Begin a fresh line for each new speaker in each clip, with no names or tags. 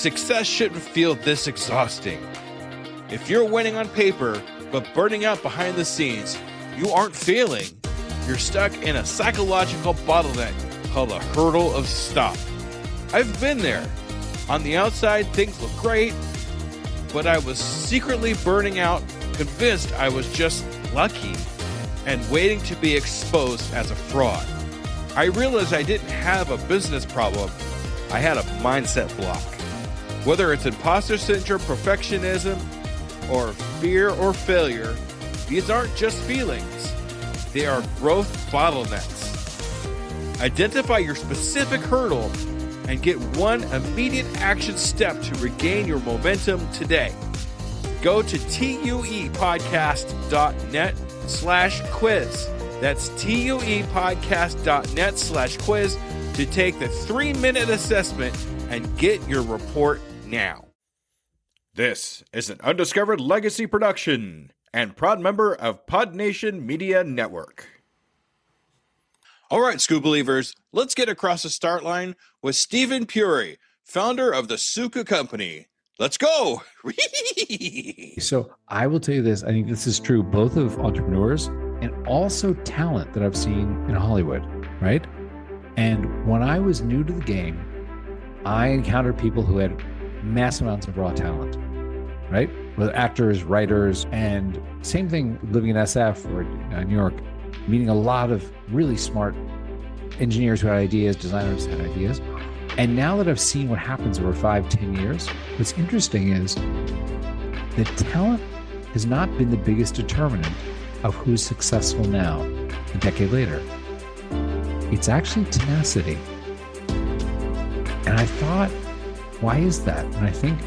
Success shouldn't feel this exhausting. If you're winning on paper, but burning out behind the scenes, you aren't failing. You're stuck in a psychological bottleneck called a hurdle of stop. I've been there. On the outside, things look great, but I was secretly burning out, convinced I was just lucky and waiting to be exposed as a fraud. I realized I didn't have a business problem. I had a mindset block. Whether it's imposter syndrome, perfectionism, or fear or failure, these aren't just feelings. They are growth bottlenecks. Identify your specific hurdle and get one immediate action step to regain your momentum today. Go to tuepodcast.net/quiz. That's tuepodcast.net/quiz to take the 3-minute assessment and get your report now. This is an Undiscovered Legacy production and proud member of Pod Nation Media Network. All right, Skoob believers, let's get across the start line with Steven Puri, founder of the Suka Company. Let's go.
So I will tell you this. I think this is true both of entrepreneurs and also talent that I've seen in Hollywood, right? And when I was new to the game, I encountered people who had massive amounts of raw talent, right? With actors, writers, and same thing living in SF or New York, meeting a lot of really smart engineers who had ideas, designers who had ideas. And now that I've seen what happens over 5-10 years, what's interesting is that talent has not been the biggest determinant of who's successful now, a decade later. It's actually tenacity. And I thought, why is that? And I think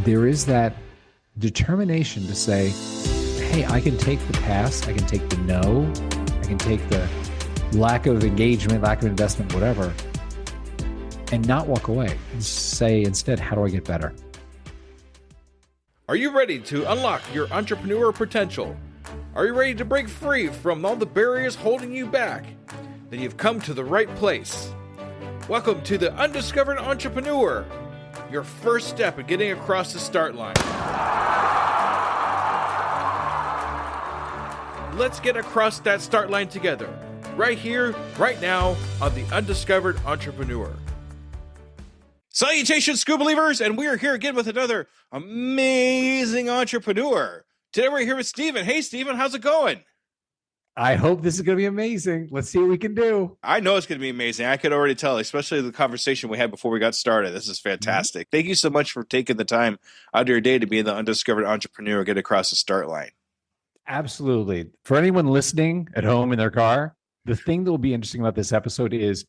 there is that determination to say, hey, I can take the pass, I can take the no, I can take the lack of engagement, lack of investment, whatever, and not walk away and say instead, how do I get better?
Are you ready to unlock your entrepreneur potential? Are you ready to break free from all the barriers holding you back? Then you've come to the right place. Welcome to the Undiscovered Entrepreneur, your first step in getting across the start line. Let's get across that start line together, right here, right now, on the Undiscovered Entrepreneur. Salutations, Skoob believers, and we are here again with another amazing entrepreneur. Today we're here with Steven. Hey, Steven, how's it going?
I hope this is going to be amazing. Let's see what we can do.
I know it's going to be amazing. I could already tell, especially the conversation we had before we got started. This is fantastic. Thank you so much for taking the time out of your day to be the Undiscovered Entrepreneur, get across the start line.
Absolutely. For anyone listening at home in their car, the thing that will be interesting about this episode is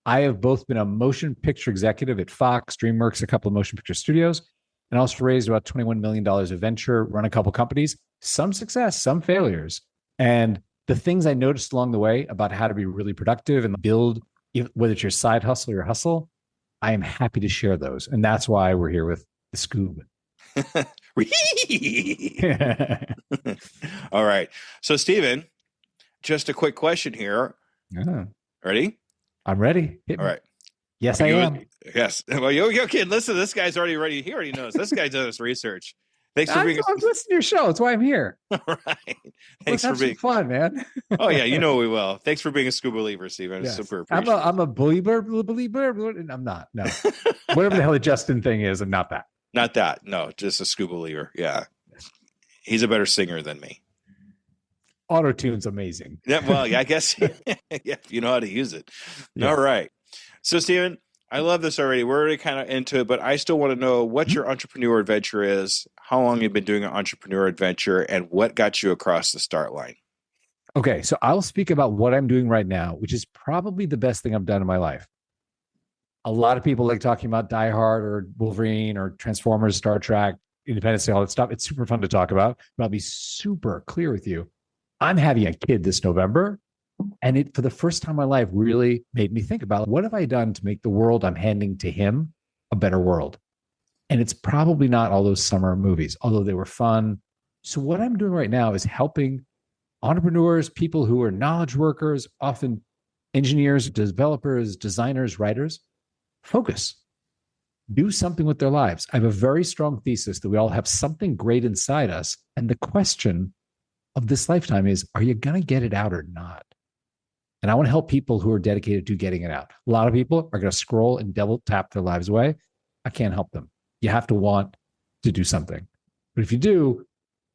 I have both been a motion picture executive at Fox, DreamWorks, a couple of motion picture studios, and also raised about $21 million of venture, run a couple companies, some success, some failures. And the things I noticed along the way about how to be really productive and build, whether it's your side hustle or your hustle, I am happy to share those. And that's why we're here with the Skoob.
All right. So, Steven, just a quick question here.
Yeah.
Ready?
I'm ready.
All right.
Yes, I am.
Yes. Well, you kid. Listen, this guy's already ready. He already knows. This guy does research. Thanks for being.
I'm listening to your show. That's why I'm here.
All right. Thanks
for being fun, man.
Oh yeah, you know we will. Thanks for being a Skoob believer, Steven.
Yes.
Super appreciative.
I'm a believer, and I'm not. No, whatever the hell the Justin thing is, I'm not that.
Not that. No, just a Skoob believer. Yeah, he's a better singer than me.
Auto-tune's amazing.
Yeah, well, I guess yeah, if you know how to use it. Yeah. All right. So, Steven, I love this already. We're already kind of into it, but I still want to know what your entrepreneur adventure is, how long you've been doing an entrepreneur adventure, and what got you across the start line.
Okay, so I'll speak about what I'm doing right now, which is probably the best thing I've done in my life. A lot of people like talking about Die Hard or Wolverine or Transformers, Star Trek, Independence Day, all that stuff. It's super fun to talk about, but I'll be super clear with you. I'm having a kid this November. And it, for the first time in my life, really made me think about what have I done to make the world I'm handing to him a better world? And it's probably not all those summer movies, although they were fun. So what I'm doing right now is helping entrepreneurs, people who are knowledge workers, often engineers, developers, designers, writers, focus. do something with their lives. I have a very strong thesis that we all have something great inside us. And the question of this lifetime is, are you going to get it out or not? And I want to help people who are dedicated to getting it out. A lot of people are going to scroll and double tap their lives away. I can't help them. You have to want to do something. But if you do,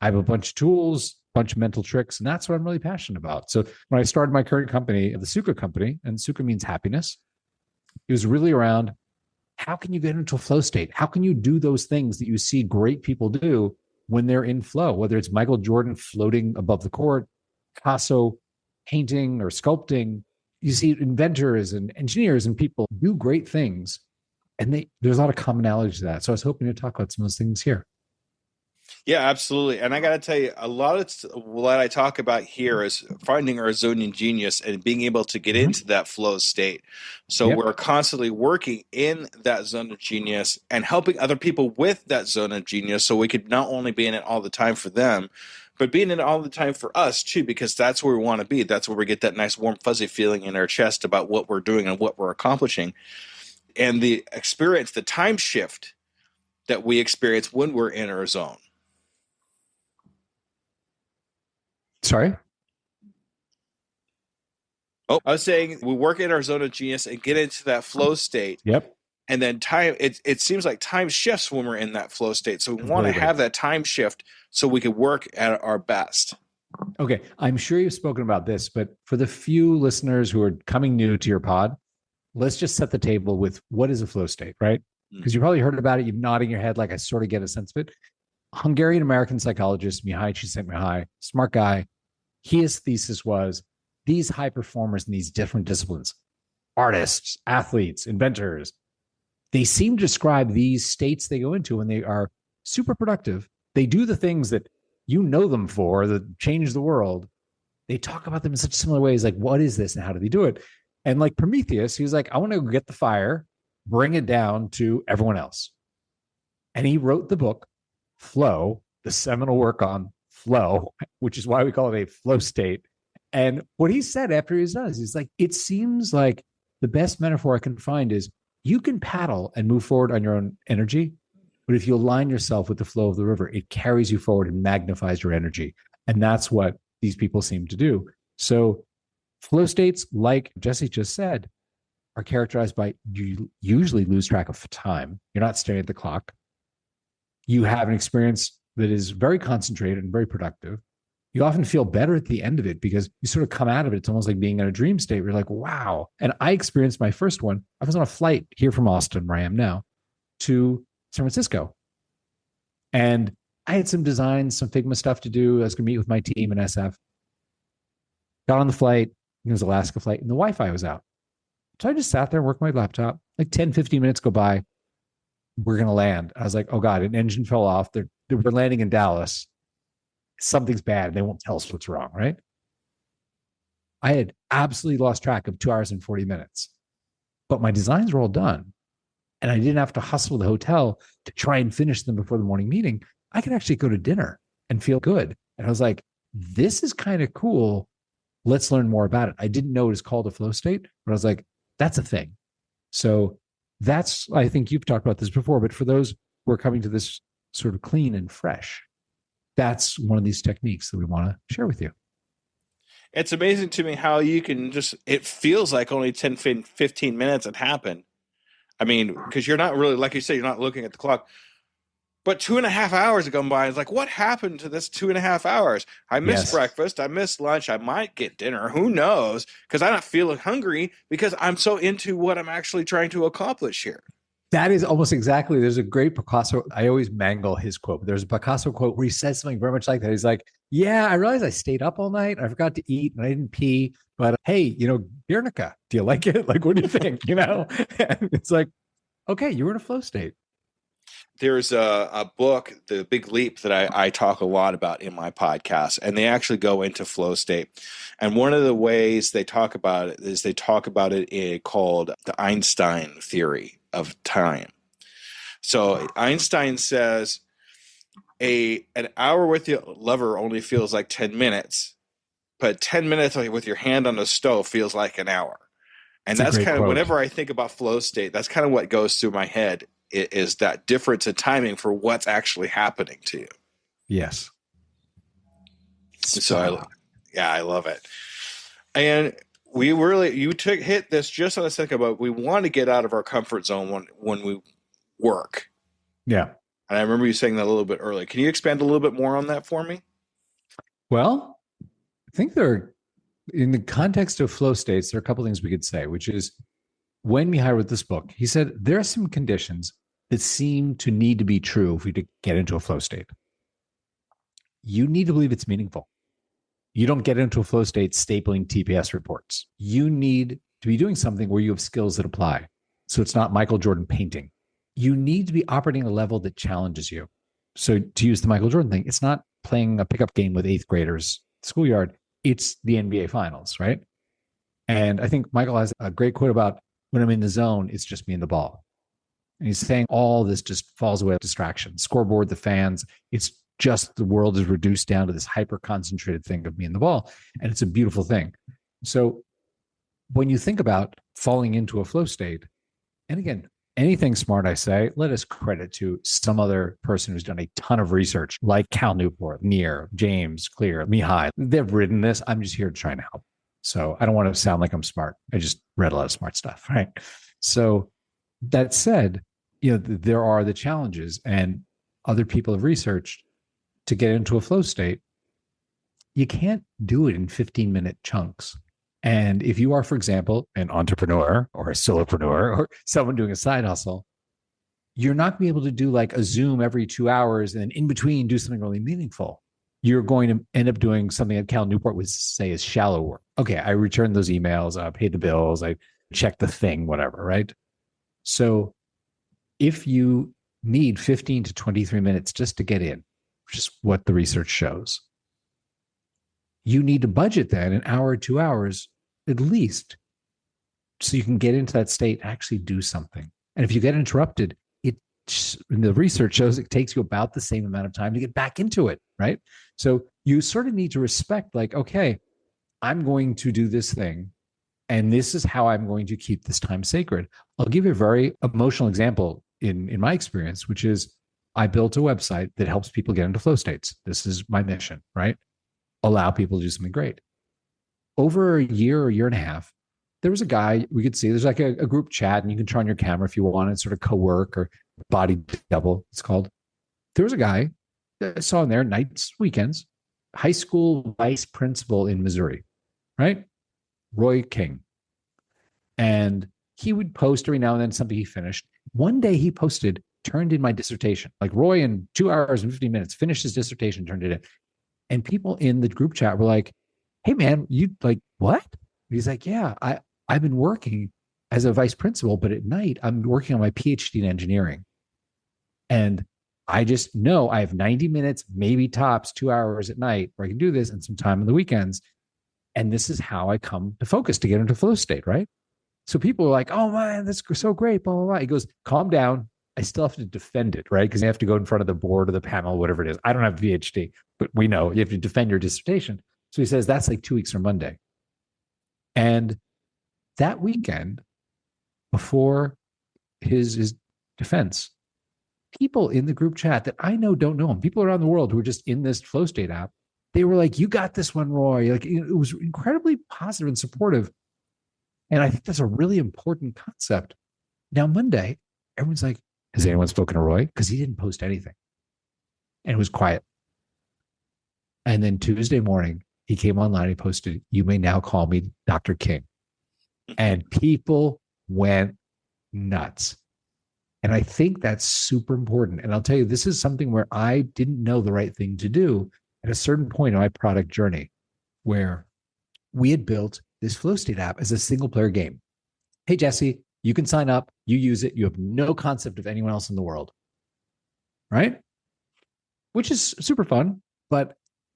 I have a bunch of tools, a bunch of mental tricks, and that's what I'm really passionate about. So when I started my current company, the Suka Company, and Suka means happiness, it was really around how can you get into a flow state? How can you do those things that you see great people do when they're in flow, whether it's Michael Jordan floating above the court, Picasso painting or sculpting. You see inventors and engineers and people do great things. And there's a lot of commonality to that. So I was hoping to talk about some of those things here.
Yeah, absolutely. And I got to tell you, a lot of what I talk about here is finding our zone of genius and being able to get into that flow state. So we're constantly working in that zone of genius and helping other people with that zone of genius, so we could not only be in it all the time for them, but being in it all the time for us too, because that's where we want to be. That's where we get that nice warm fuzzy feeling in our chest about what we're doing and what we're accomplishing. And the experience, the time shift that we experience when we're in our zone.
Sorry?
Oh, I was saying we work in our zone of genius and get into that flow state.
Yep.
And then it seems like time shifts when we're in that flow state. So we want to have that time shift so we can work at our best.
Okay. I'm sure you've spoken about this, but for the few listeners who are coming new to your pod, let's just set the table with what is a flow state, right? Because you probably heard about it. You're nodding your head like I sort of get a sense of it. Hungarian-American psychologist Mihaly Csikszentmihalyi, smart guy, his thesis was these high performers in these different disciplines, artists, athletes, inventors, they seem to describe these states they go into when they are super productive. They do the things that you know them for, that change the world. They talk about them in such similar ways, like, what is this and how do they do it? And like Prometheus, he was like, I want to go get the fire, bring it down to everyone else. And he wrote the book, Flow, the seminal work on flow, which is why we call it a flow state. And what he said after he was done is, he's like, it seems like the best metaphor I can find is you can paddle and move forward on your own energy, but if you align yourself with the flow of the river, it carries you forward and magnifies your energy. And that's what these people seem to do. So flow states, like Jesse just said, are characterized by you usually lose track of time. You're not staring at the clock. You have an experience that is very concentrated and very productive. You often feel better at the end of it because you sort of come out of it. It's almost like being in a dream state where you're like, wow. And I experienced my first one. I was on a flight here from Austin, where I am now, to San Francisco. And I had some designs, some Figma stuff to do. I was going to meet with my team in SF. Got on the flight. It was Alaska flight, and the Wi-Fi was out. So I just sat there and worked my laptop. Like 10, 15 minutes go by. We're going to land. I was like, oh God, an engine fell off. We're landing in Dallas. Something's bad. They won't tell us what's wrong, right? I had absolutely lost track of 2 hours and 40 minutes, but my designs were all done. And I didn't have to hustle the hotel to try and finish them before the morning meeting. I could actually go to dinner and feel good. And I was like, this is kind of cool. Let's learn more about it. I didn't know it was called a flow state, but I was like, that's a thing. So that's, I think you've talked about this before, but for those who are coming to this sort of clean and fresh, that's one of these techniques that we want to share with you.
It's amazing to me how you can it feels like only 10, 15 minutes had happened. I mean, because you're not really, like you said, you're not looking at the clock. But 2.5 hours have gone by. It's like, what happened to this 2.5 hours? I missed breakfast. I missed lunch. I might get dinner. Who knows? Because I'm not feeling hungry because I'm so into what I'm actually trying to accomplish here.
That is almost exactly. There's a great Picasso. I always mangle his quote. There's a Picasso quote where he says something very much like that. He's like, yeah, I realized I stayed up all night. I forgot to eat and I didn't pee. But hey, Guernica, do you like it? Like, what do you think? And it's like, okay, you were in a flow state.
There's a book, The Big Leap, that I talk a lot about in my podcast, and they actually go into flow state. And one of the ways they talk about it is they talk about it called the Einstein theory of time. So Einstein says an hour with your lover only feels like 10 minutes, but 10 minutes with your hand on the stove feels like an hour. And that's kind of, whenever I think about flow state, that's kind of what goes through my head is that difference in timing for what's actually happening to you.
Yes.
So I love it. And hit this just on a second, but we want to get out of our comfort zone when we work.
Yeah.
And I remember you saying that a little bit earlier. Can you expand a little bit more on that for me?
Well, I think in the context of flow states, there are a couple things we could say, which is when Mihai wrote this book, he said there are some conditions that seem to need to be true if we to get into a flow state. You need to believe it's meaningful. You don't get into a flow state stapling TPS reports. You need to be doing something where you have skills that apply. So it's not Michael Jordan painting. You need to be operating at a level that challenges you. So to use the Michael Jordan thing, it's not playing a pickup game with 8th graders schoolyard. It's the NBA finals, right? And I think Michael has a great quote about when I'm in the zone, it's just me and the ball. And he's saying all this just falls away with distraction. Scoreboard, the fans, it's just the world is reduced down to this hyper concentrated thing of me and the ball. And it's a beautiful thing. So when you think about falling into a flow state, and again, anything smart I say, let us credit to some other person who's done a ton of research, like Cal Newport, Near, James Clear, Mihai. They've written this. I'm just here to try and help. So I don't want to sound like I'm smart. I just read a lot of smart stuff, right? So that said, there are the challenges, and other people have researched to get into a flow state. You can't do it in 15-minute chunks. And if you are, for example, an entrepreneur or a solopreneur or someone doing a side hustle, you're not going to be able to do like a Zoom every 2 hours and then in between do something really meaningful. You're going to end up doing something that Cal Newport would say is shallow work. Okay, I returned those emails, I paid the bills, I checked the thing, whatever, right? So if you need 15 to 23 minutes just to get in, which is what the research shows, you need to budget that an hour or 2 hours at least so you can get into that state and actually do something. And if you get interrupted, the research shows it takes you about the same amount of time to get back into it, right? So you sort of need to respect, like, okay, I'm going to do this thing, and this is how I'm going to keep this time sacred. I'll give you a very emotional example in my experience, which is I built a website that helps people get into flow states. This is my mission, right? Allow people to do something great. Over a year or year and a half, there was a guy we could see. There's like a group chat, and you can turn on your camera if you want and sort of co-work or body double, it's called. There was a guy that I saw in there nights, weekends, high school vice principal in Missouri, right? Roy King. And he would post every now and then something he finished. One day he posted, turned in my dissertation. Like Roy in 2 hours and 50 minutes, finished his dissertation, turned it in. And people in the group chat were like, hey man, you like what? He's like, yeah, I've been working as a vice principal, but at night I'm working on my PhD in engineering. And I just know I have 90 minutes, maybe tops 2 hours at night where I can do this and some time on the weekends. And this is how I come to focus to get into flow state, right? So people are like, oh man, that's so great, blah, blah, blah. He goes, calm down. I still have to defend it, right? Because you have to go in front of the board or the panel, whatever it is. I don't have a PhD, but we know you have to defend your dissertation. So he says, that's like 2 weeks from Monday. And that weekend, before his defense, people in the group chat that I know don't know him, people around the world who are just in this flow state app, they were like, you got this one, Roy. Like, it was incredibly positive and supportive. And I think that's a really important concept. Now, Monday, everyone's like, has anyone spoken to Roy? Because he didn't post anything. And it was quiet. And then Tuesday morning, he came online and posted, you may now call me Dr. King. And people went nuts. And I think that's super important. And I'll tell you, this is something where I didn't know the right thing to do at a certain point in my product journey, where we had built this flow state app as a single player game. Hey, Jesse, you can sign up, you use it, you have no concept of anyone else in the world, right? Which is super fun. But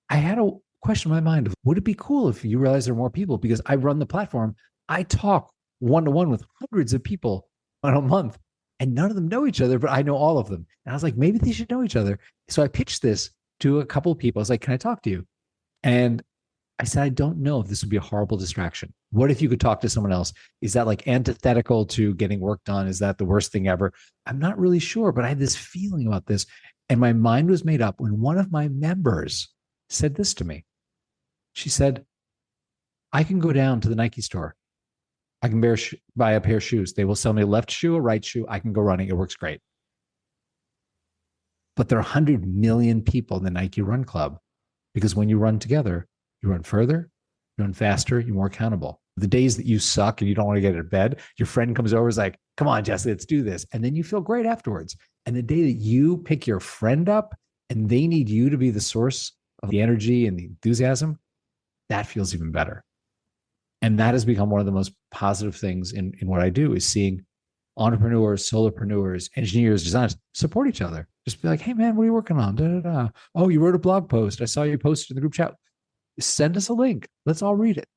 I had a question in my mind of, would it be cool if you realize there are more people? Because I run the platform, I talk one-to-one with hundreds of people on a month, and none of them know each other, but I know all of them. And I was like, maybe they should know each other. So I pitched this to a couple of people. I was like, can I talk to you? And I said, I don't know if this would be a horrible distraction. What if you could talk to someone else? Is that like antithetical to getting work done? Is that the worst thing ever? I'm not really sure, but I had this feeling about this. And my mind was made up when one of my members said this to me. She said, I can go down to the Nike store. I can buy a pair of shoes. They will sell me a left shoe, a right shoe. I can go running. It works great. But there are 100 million people in the Nike Run Club because when you run together, you run further, you run faster, you're more accountable. The days that you suck and you don't want to get out of bed, your friend comes over and is like, come on, Jesse, let's do this. And then you feel great afterwards. And the day that you pick your friend up and they need you to be the source of the energy and the enthusiasm, that feels even better. And that has become one of the most positive things in what I do is seeing entrepreneurs, solopreneurs, engineers, designers support each other. Just be like, hey, man, what are you working on? Da, da, da. Oh, you wrote a blog post. I saw you posted in the group chat. Send us a link. Let's all read it.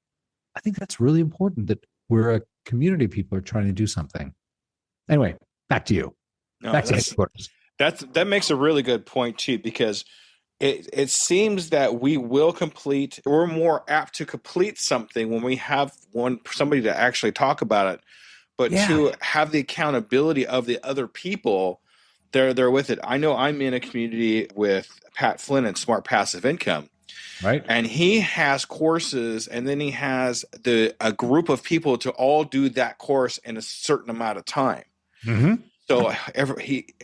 I think that's really important that we're a community. People are trying to do something. Anyway, back to you.
No,
back to headquarters.
That makes a really good point too, because it seems that we're more apt to complete something when we have somebody to actually talk about it, but to have the accountability of the other people, they're with it. I know I'm in a community with Pat Flynn and Smart Passive Income.
Right.
And he has courses, and then he has a group of people to all do that course in a certain amount of time.
Mm-hmm.
So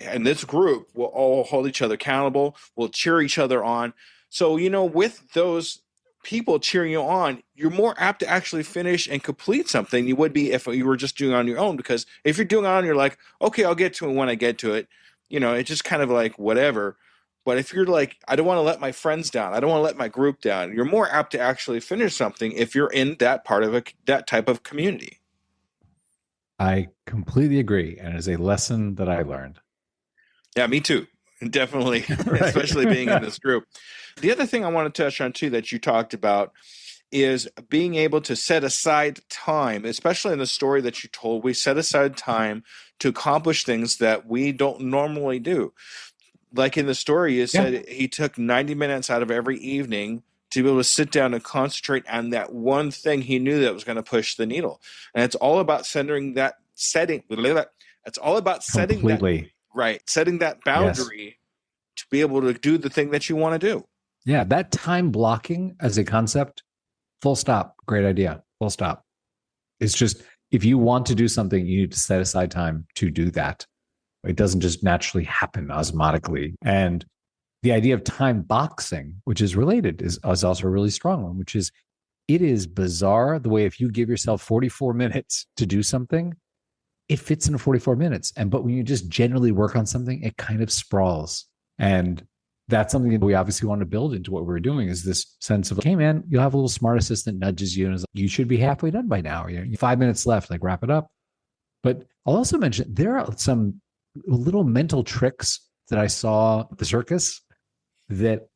and this group will all hold each other accountable, will cheer each other on. So, with those people cheering you on, you're more apt to actually finish and complete something you would be if you were just doing it on your own. Because if you're doing it on, you're like, okay, I'll get to it when I get to it. It's just kind of like whatever. But if you're like, I don't want to let my friends down, I don't want to let my group down, you're more apt to actually finish something if you're in that part of that type of community.
I completely agree. And it is a lesson that I learned.
Yeah, me too. Definitely, right. Especially being in this group. The other thing I want to touch on too that you talked about is being able to set aside time, especially in the story that you told. We set aside time to accomplish things that we don't normally do. Like in the story, you said he took 90 minutes out of every evening to be able to sit down and concentrate on that one thing he knew that was going to push the needle. And it's all about it's all about setting that boundary to be able to do the thing that you want to do.
Yeah, that time blocking as a concept, full stop, great idea, full stop. It's just, if you want to do something, you need to set aside time to do that. It doesn't just naturally happen osmotically. And the idea of time boxing, which is related, is also a really strong one, which is, it is bizarre the way if you give yourself 44 minutes to do something, it fits in 44 minutes. But when you just generally work on something, it kind of sprawls. And that's something that we obviously want to build into what we're doing, is this sense of, hey, man, you'll have a little smart assistant nudges you and is like, you should be halfway done by now. 5 minutes left, like wrap it up. But I'll also mention there are some little mental tricks that I saw at the circus that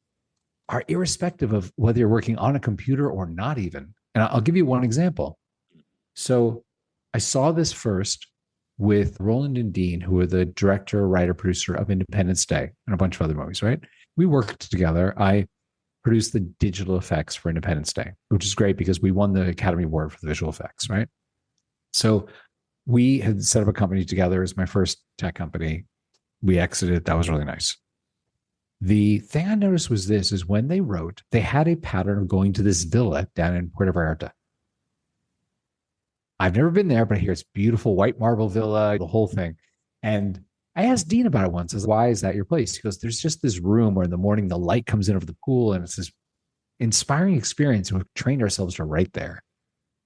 are irrespective of whether you're working on a computer or not even. And I'll give you one example. So I saw this first with Roland and Dean, who are the director, writer, producer of Independence Day and a bunch of other movies, right? We worked together. I produced the digital effects for Independence Day, which is great because we won the Academy Award for the visual effects, right? So we had set up a company together. It was my first tech company. We exited. That was really nice. The thing I noticed was this, is when they wrote, they had a pattern of going to this villa down in Puerto Vallarta. I've never been there, but I hear it's beautiful, white marble villa, the whole thing. And I asked Dean about it once. I was, why is that your place? He goes, there's just this room where in the morning the light comes in over the pool and it's this inspiring experience. And we've trained ourselves to write there.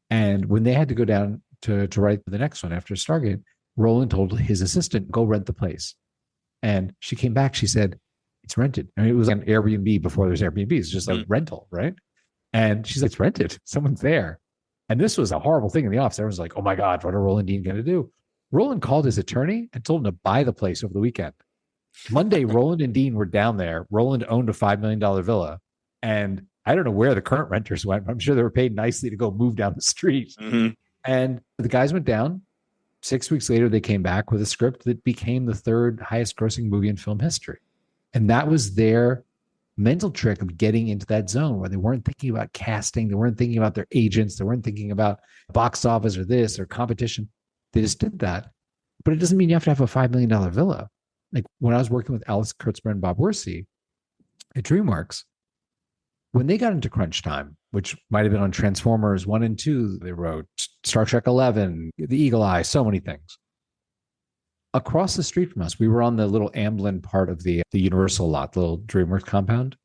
And when they had to go down to write the next one after Stargate, Roland told his assistant, go rent the place. And she came back, she said, it's rented. I mean, it was an Airbnb before there's Airbnb. It's just like rental, right? And she's like, it's rented. Someone's there. And this was a horrible thing in the office. Everyone's like, oh my God, what are Roland and Dean going to do? Roland called his attorney and told him to buy the place over the weekend. Monday, Roland and Dean were down there. Roland owned a $5 million villa. And I don't know where the current renters went, but I'm sure they were paid nicely to go move down the street. Mm-hmm. And the guys went down. 6 weeks later, they came back with a script that became the third highest grossing movie in film history. And that was their mental trick of getting into that zone where they weren't thinking about casting, they weren't thinking about their agents, they weren't thinking about box office or this or competition. They just did that. But it doesn't mean you have to have a $5 million villa. Like when I was working with Alex Kurtzman and Bob Wersey at DreamWorks, when they got into crunch time, which might have been on Transformers 1 and 2, they wrote Star Trek 11, The Eagle Eye, so many things. Across the street from us, we were on the little Amblin part of the Universal lot, the little DreamWorks compound.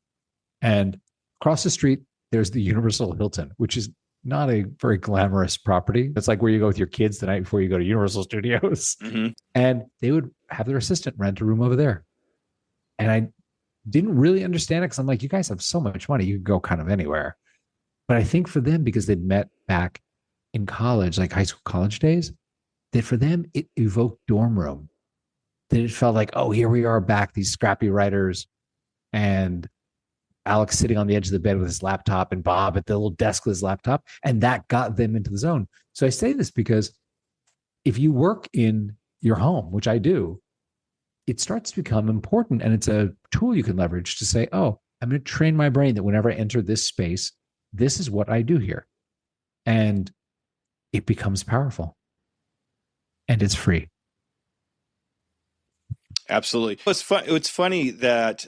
And across the street, there's the Universal Hilton, which is not a very glamorous property. It's like where you go with your kids the night before you go to Universal Studios. Mm-hmm. And they would have their assistant rent a room over there. And I didn't really understand it because I'm like, you guys have so much money. You can go kind of anywhere. But I think for them, because they'd met back in college, like high school, college days, that for them, it evoked dorm room. That it felt like, oh, here we are back, these scrappy writers, and Alex sitting on the edge of the bed with his laptop and Bob at the little desk with his laptop. And that got them into the zone. So I say this because if you work in your home, which I do, it starts to become important. And it's a tool you can leverage to say, oh, I'm going to train my brain that whenever I enter this space, this is what I do here. And it becomes powerful. And it's free.
Absolutely. It's funny that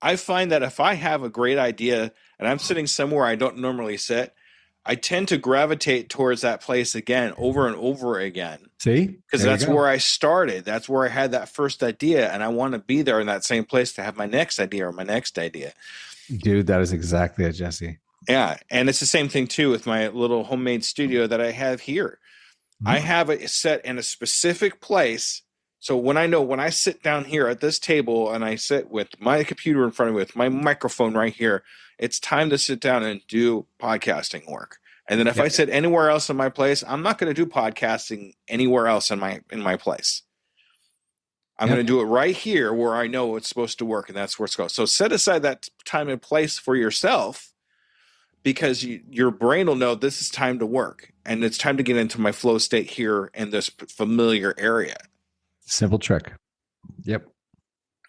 I find that if I have a great idea and I'm sitting somewhere I don't normally sit, I tend to gravitate towards that place again, over and over again.
See?
Because that's where I started. That's where I had that first idea. And I want to be there in that same place to have my next idea or my next idea.
Dude, that is exactly it, Jesse.
Yeah. And it's the same thing too with my little homemade studio that I have here. I have it set in a specific place. So when I sit down here at this table and I sit with my computer in front of me with my microphone right here, it's time to sit down and do podcasting work. And then if I sit anywhere else in my place, I'm not going to do podcasting anywhere else in my place. I'm going to do it right here where I know it's supposed to work, and that's where it's going. So set aside that time and place for yourself, because your brain will know this is time to work and it's time to get into my flow state here in this familiar area.
Simple trick. Yep.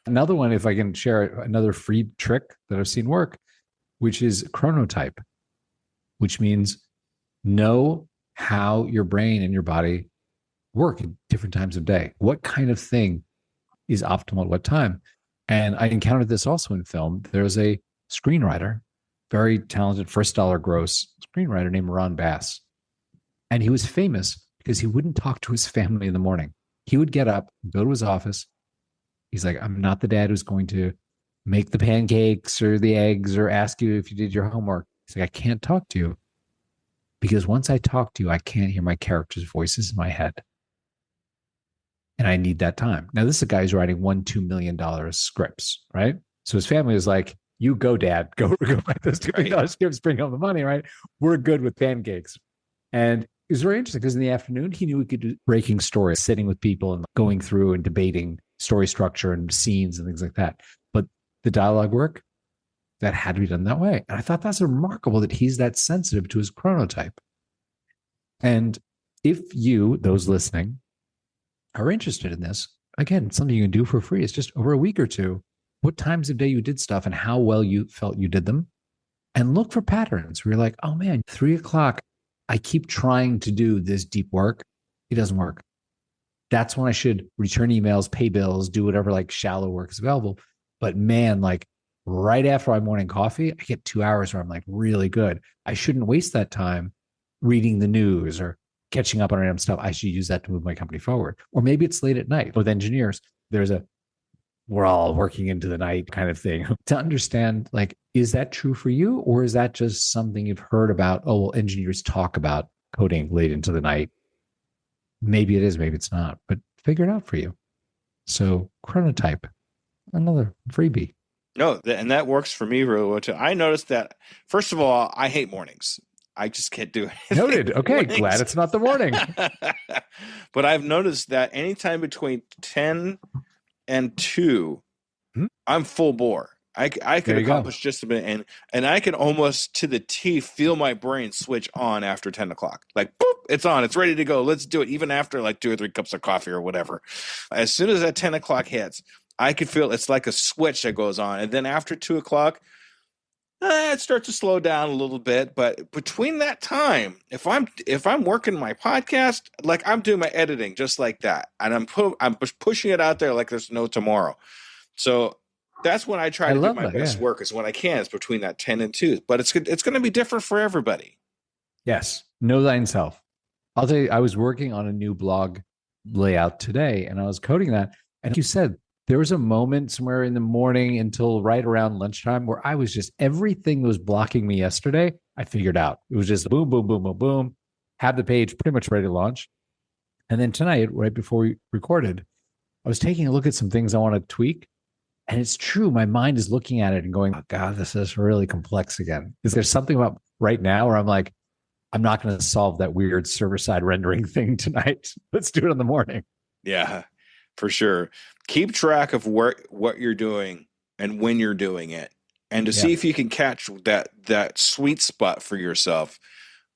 Another one, if I can share another free trick that I've seen work, which is Chronotype, which means know how your brain and your body work at different times of day. What kind of thing is optimal at what time? And I encountered this also in film. There's a screenwriter, very talented, first dollar gross screenwriter named Ron Bass. And he was famous because he wouldn't talk to his family in the morning. He would get up, go to his office. He's like, I'm not the dad who's going to make the pancakes or the eggs or ask you if you did your homework. He's like, I can't talk to you because once I talk to you, I can't hear my characters' voices in my head. And I need that time. Now, this is a guy who's writing $1-2 million scripts, right? So his family is like, you go, dad, go write those $2 million scripts, bring home the money, right? We're good with pancakes. And it was very interesting because in the afternoon, he knew he could do breaking stories, sitting with people and going through and debating story structure and scenes and things like that. But the dialogue work, that had to be done that way. And I thought that's remarkable that he's that sensitive to his chronotype. And if you, those listening, are interested in this, again, something you can do for free. It's just over a week or two, what times of day you did stuff and how well you felt you did them. And look for patterns where you're like, oh man, 3:00, I keep trying to do this deep work. It doesn't work. That's when I should return emails, pay bills, do whatever like shallow work is available. But man, like right after my morning coffee, I get 2 hours where I'm like really good. I shouldn't waste that time reading the news or catching up on random stuff. I should use that to move my company forward. Or maybe it's late at night. With engineers, there's a we're all working into the night kind of thing to understand, like, is that true for you? Or is that just something you've heard about? Oh, well, engineers talk about coding late into the night. Maybe it is, maybe it's not, but figure it out for you. So Chronotype, another freebie.
No, and that works for me really well too. I noticed that, first of all, I hate mornings. I just can't do it.
Noted. Okay, mornings. Glad it's not the morning.
But I've noticed that anytime between 10 and 2, I'm full bore. I could accomplish just a bit, and I can almost to the T feel my brain switch on after 10 o'clock. Like, boop, it's on, it's ready to go. Let's do it, even after like 2 or 3 cups of coffee or whatever. As soon as that 10 o'clock hits, I could feel it's like a switch that goes on. And then after 2 o'clock, it starts to slow down a little bit. But between that time, if I'm working my podcast, like I'm doing my editing just like that, and I'm pushing it out there like there's no tomorrow. So that's when I try to do my best work, is when I can. It's between that 10 and 2. But it's going to be different for everybody.
Yes. Know thyself. I'll tell you, I was working on a new blog layout today, and I was coding that. And you said there was a moment somewhere in the morning until right around lunchtime where I was just, everything that was blocking me yesterday, I figured out. It was just boom, boom, boom, boom, boom. Had the page pretty much ready to launch. And then tonight, right before we recorded, I was taking a look at some things I want to tweak. And it's true. My mind is looking at it and going, oh God, this is really complex again. Is there something about right now where I'm like, I'm not going to solve that weird server-side rendering thing tonight. Let's do it in the morning.
Yeah, for sure. Keep track of what you're doing and when you're doing it, and to see if you can catch that sweet spot for yourself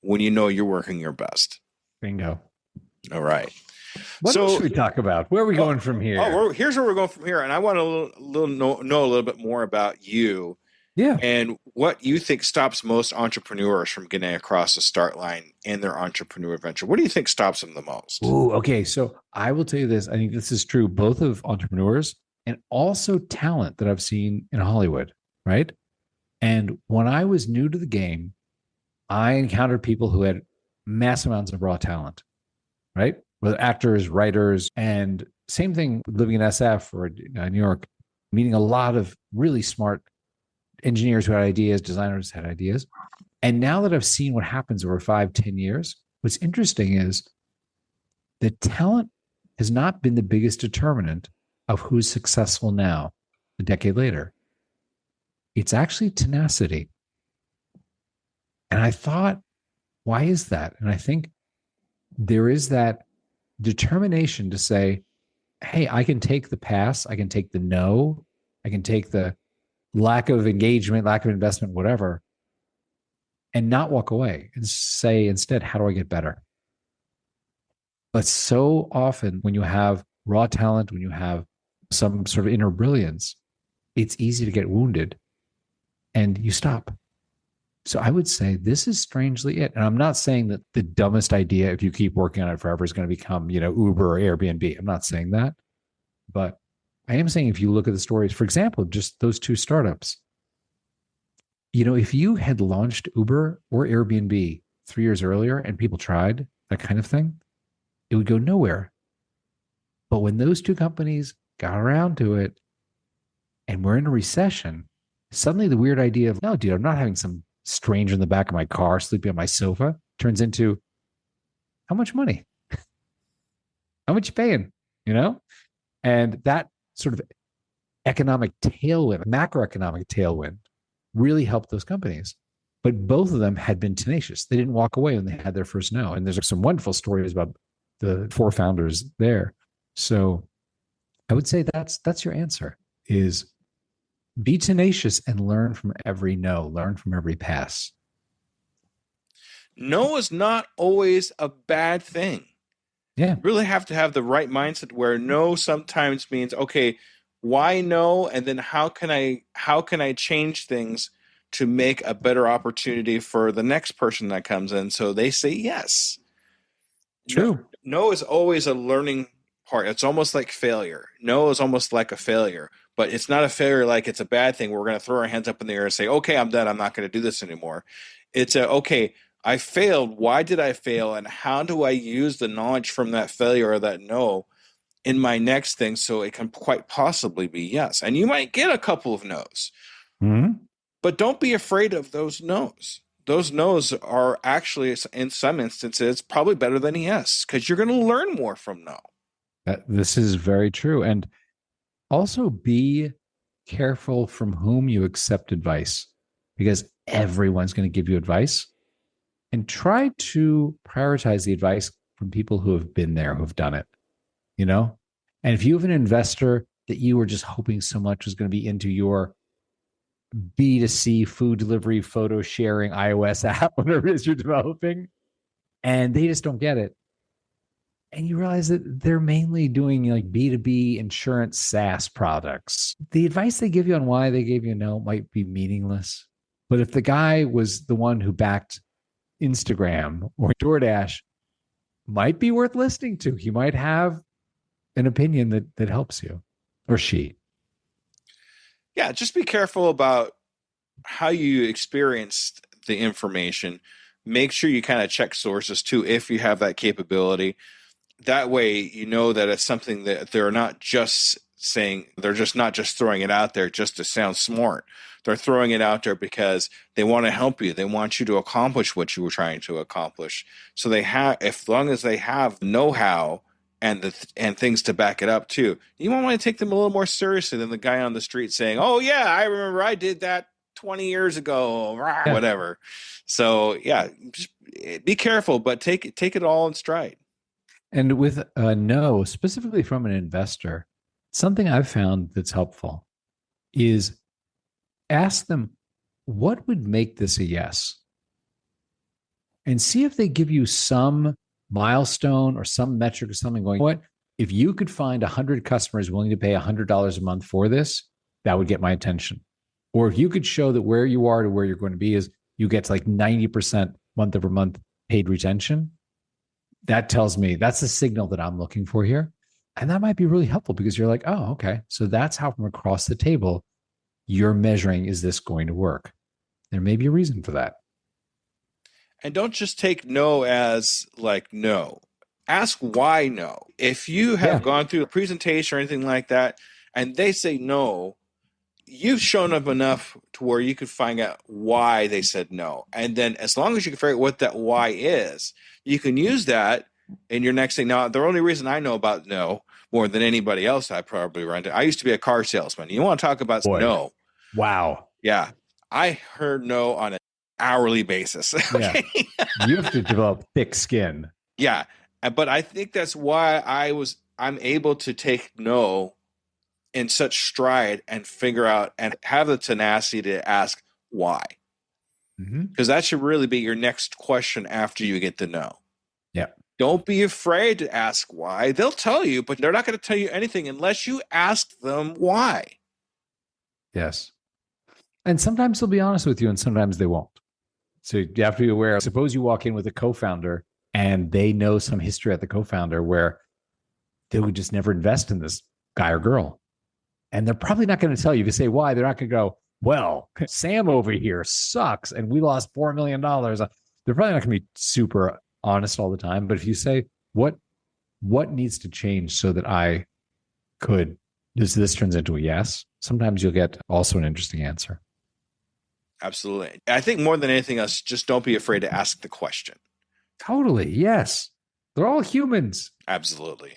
when you know you're working your best.
Bingo.
All right.
What else should we talk about? Where are we going from here?
Here's where we're going from here, and I want to know a little bit more about you.
Yeah.
And what you think stops most entrepreneurs from getting across the start line in their entrepreneur venture. What do you think stops them the most?
Ooh, okay. So I will tell you this. I think this is true both of entrepreneurs and also talent that I've seen in Hollywood, right? And when I was new to the game, I encountered people who had massive amounts of raw talent, right? Whether actors, writers, and same thing living in SF or New York, meeting a lot of really smart engineers who had ideas, designers had ideas. And now that I've seen what happens over 5-10 years, what's interesting is the talent has not been the biggest determinant of who's successful now, a decade later. It's actually tenacity. And I thought, why is that? And I think there is that determination to say, hey, I can take the pass, I can take the no, I can take the lack of engagement, lack of investment, whatever, and not walk away and say instead, how do I get better? But so often when you have raw talent, when you have some sort of inner brilliance, it's easy to get wounded and you stop. So I would say this is strangely it. And I'm not saying that the dumbest idea, if you keep working on it forever, is going to become, Uber or Airbnb. I'm not saying that. But I am saying if you look at the stories, for example, just those two startups, if you had launched Uber or Airbnb 3 years earlier and people tried that kind of thing, it would go nowhere. But when those two companies got around to it and we're in a recession, suddenly the weird idea of, no, dude, I'm not having some stranger in the back of my car sleeping on my sofa turns into, how much money? How much you paying? And that sort of economic tailwind, macroeconomic tailwind, really helped those companies. But both of them had been tenacious. They didn't walk away when they had their first no. And there's some wonderful stories about the 4 founders there. So I would say that's your answer, is be tenacious and learn from every no, learn from every pass.
No is not always a bad thing.
Yeah.
You really have to have the right mindset where no sometimes means, okay, why no? And then how can I change things to make a better opportunity for the next person that comes in so they say yes?
True.
No is always a learning part. It's almost like failure. No is almost like a failure, but it's not a failure like it's a bad thing. We're going to throw our hands up in the air and say, okay, I'm done. I'm not going to do this anymore. It's okay, I failed. Why did I fail? And how do I use the knowledge from that failure or that no in my next thing so it can quite possibly be yes? And you might get a couple of no's, but don't be afraid of those no's. Those no's are actually, in some instances, probably better than a yes, because you're going to learn more from no.
This is very true. And also be careful from whom you accept advice, because everyone's going to give you advice. And try to prioritize the advice from people who have been there, who have done it, And if you have an investor that you were just hoping so much was going to be into your B2C food delivery, photo sharing, iOS app, whatever it is you're developing, and they just don't get it, And you realize that they're mainly doing like B2B insurance SaaS products. The advice they give you on why they gave you a no might be meaningless. But if the guy was the one who backed Instagram or DoorDash, might be worth listening to. He might have an opinion that helps you, or she.
Yeah, just be careful about how you experienced the information. Make sure you kind of check sources too if you have that capability. That way, you know that it's something that they're not just saying, they're just not just throwing it out there just to sound smart. They're throwing it out there because they want to help you. They want you to accomplish what you were trying to accomplish. So they have, as long as they have know-how and things to back it up too, you might want to take them a little more seriously than the guy on the street saying, "Oh yeah, I remember I did that 20 years ago,"
Yeah.
whatever. So yeah, just be careful, but take it all in stride.
And with a no, specifically from an investor, something I've found that's helpful is ask them, what would make this a yes? And see if they give you some milestone or some metric or something going, what? If you could find 100 customers willing to pay $100 a month for this, that would get my attention. Or if you could show that where you are to where you're going to be is you get to like 90% month over month paid retention, that tells me that's the signal that I'm looking for here. And that might be really helpful because you're like, oh, okay. So that's how from across the table, you're measuring, is this going to work? There may be a reason for that.
And don't just take no as like no. Ask why no. If you have gone through a presentation or anything like that, and they say no, you've shown up enough to where you could find out why they said no. And then as long as you can figure out what that why is, you can use that in your next thing. Now, the only reason I know about no more than anybody else I probably run into, I used to be a car salesman. You want to talk about no.
Wow.
Yeah. I heard no on an hourly basis.
Okay? Yeah. You have to develop thick skin.
Yeah. But I think that's why I'm able to take no in such stride and figure out and have the tenacity to ask why. Because that should really be your next question after you get the no.
Yeah.
Don't be afraid to ask why. They'll tell you, but they're not going to tell you anything unless you ask them why.
Yes. And sometimes they'll be honest with you and sometimes they won't. So you have to be aware. Suppose you walk in with a co-founder and they know some history at the co-founder where they would just never invest in this guy or girl. And they're probably not going to tell you. If you say why, they're not going to go, well, Sam over here sucks and we lost $4 million. They're probably not going to be super honest all the time. But if you say, what needs to change so that I could, this turns into a yes, sometimes you'll get also an interesting answer.
Absolutely. I think more than anything else, just don't be afraid to ask the question.
Totally. Yes. They're all humans.
Absolutely.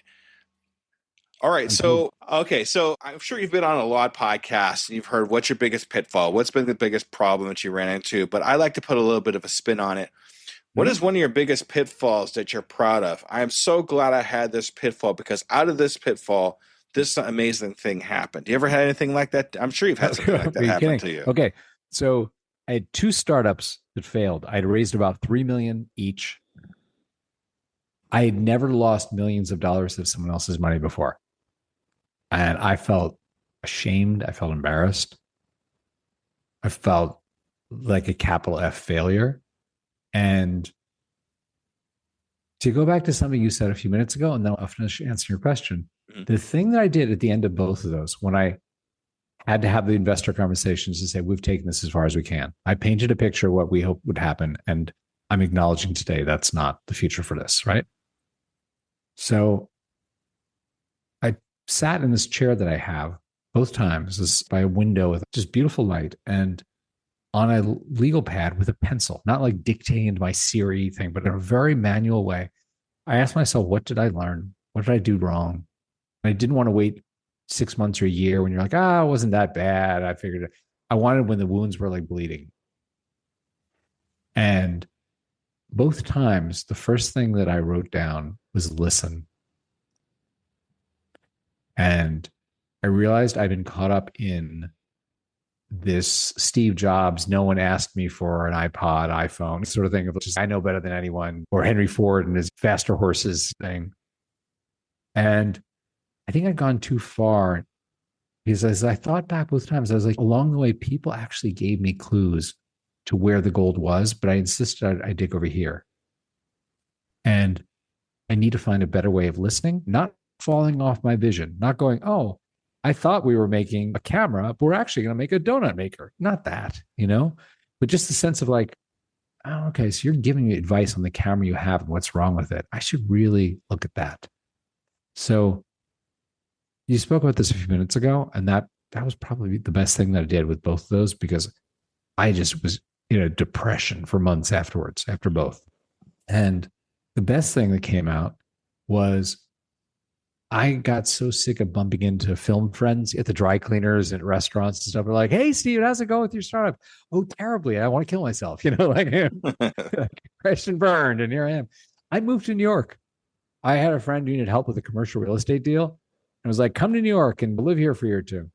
All right. So I'm sure you've been on a lot of podcasts and you've heard what's your biggest pitfall? What's been the biggest problem that you ran into? But I like to put a little bit of a spin on it. What is one of your biggest pitfalls that you're proud of? I am so glad I had this pitfall because out of this pitfall, this amazing thing happened. You ever had anything like that? I'm sure you've had something like that happen to you.
Okay. So I had 2 startups that failed. I'd raised about $3 million each. I had never lost millions of dollars of someone else's money before. And I felt ashamed. I felt embarrassed. I felt like a capital F failure. And to go back to something you said a few minutes ago, and then I'll finish answering your question. The thing that I did at the end of both of those, when I had to have the investor conversations to say, we've taken this as far as we can. I painted a picture of what we hope would happen. And I'm acknowledging today that's not the future for this, right? So I sat in this chair that I have both times, this by a window with just beautiful light, and on a legal pad with a pencil, not like dictating into my Siri thing, but in a very manual way. I asked myself, what did I learn? What did I do wrong? I didn't want to wait 6 months or a year when you're like, it wasn't that bad. I figured it. I wanted when the wounds were like bleeding. And both times, the first thing that I wrote down was listen. And I realized I'd been caught up in this Steve Jobs, no one asked me for an iPod, iPhone sort of thing of just, I know better than anyone, or Henry Ford and his faster horses thing. And I think I'd gone too far because as I thought back both times, I was like, along the way, people actually gave me clues to where the gold was, but I insisted I dig over here. And I need to find a better way of listening, not falling off my vision, not going, oh, I thought we were making a camera, but we're actually going to make a donut maker. Not that, but just the sense of like, oh, okay, so you're giving me advice on the camera you have and what's wrong with it. I should really look at that. So you spoke about this a few minutes ago, and that was probably the best thing that I did with both of those because I just was in a depression for months afterwards, after both. And the best thing that came out was I got so sick of bumping into film friends at the dry cleaners and restaurants and stuff. They're like, "Hey, Steve, how's it going with your startup?" "Oh, terribly. I want to kill myself." Like crashed and burned. And here I am. I moved to New York. I had a friend who needed help with a commercial real estate deal. I was like, "Come to New York and live here for a year or two."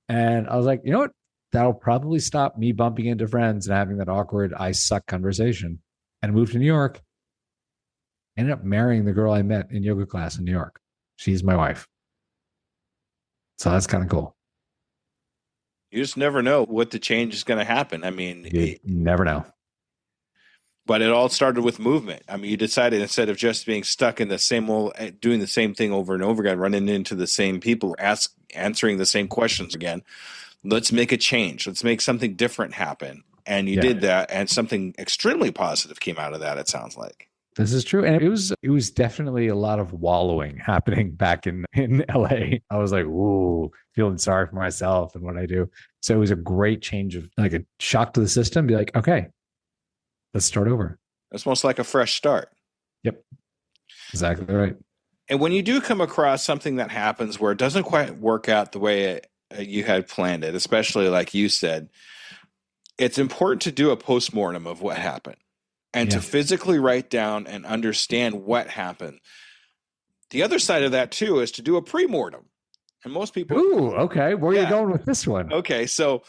And I was like, you know what? That'll probably stop me bumping into friends and having that awkward "I suck" conversation. And I moved to New York. Ended up marrying the girl I met in yoga class in New York. She's my wife. So that's kind of cool.
You just never know what the change is going to happen. I mean,
you never know.
But it all started with movement. I mean, you decided instead of just being stuck in the same old, doing the same thing over and over again, running into the same people, answering the same questions again, let's make a change. Let's make something different happen. And you did that, and something extremely positive came out of that, it sounds like.
This is true. And it was definitely a lot of wallowing happening back in LA. I was like, ooh, feeling sorry for myself and what I do. So it was a great change of like a shock to the system. Be like, okay, let's start over.
It's almost like a fresh start.
Yep. Exactly right.
And when you do come across something that happens where it doesn't quite work out the way you had planned it, especially like you said, it's important to do a postmortem of what happened. And to physically write down and understand what happened. The other side of that, too, is to do a pre-mortem. And most people...
Ooh, okay. Where are you going with this one?
Okay, so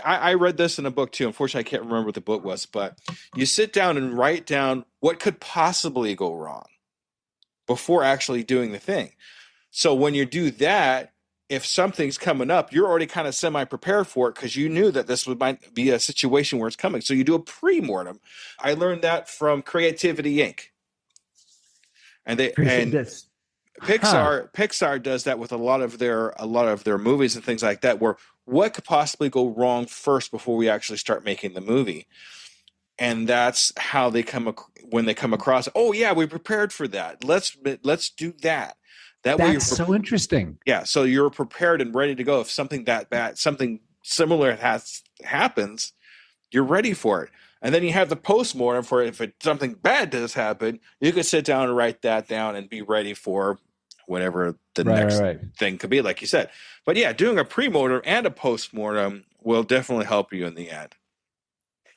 I read this in a book, too. Unfortunately, I can't remember what the book was. But you sit down and write down what could possibly go wrong before actually doing the thing. So when you do that, if something's coming up, you're already kind of semi-prepared for it because you knew that this might be a situation where it's coming. So you do a pre-mortem. I learned that from Creativity Inc. And Pixar does that with a lot of their movies and things like that, where what could possibly go wrong first before we actually start making the movie. And that's how they when they come across, oh yeah, we prepared for that. Let's do that.
That's so interesting.
Yeah, so you're prepared and ready to go. If something that bad, something similar happens, you're ready for it. And then you have the postmortem for if something bad does happen, you could sit down and write that down and be ready for whatever the next thing could be, like you said. But yeah, doing a pre-mortem and a postmortem will definitely help you in the end.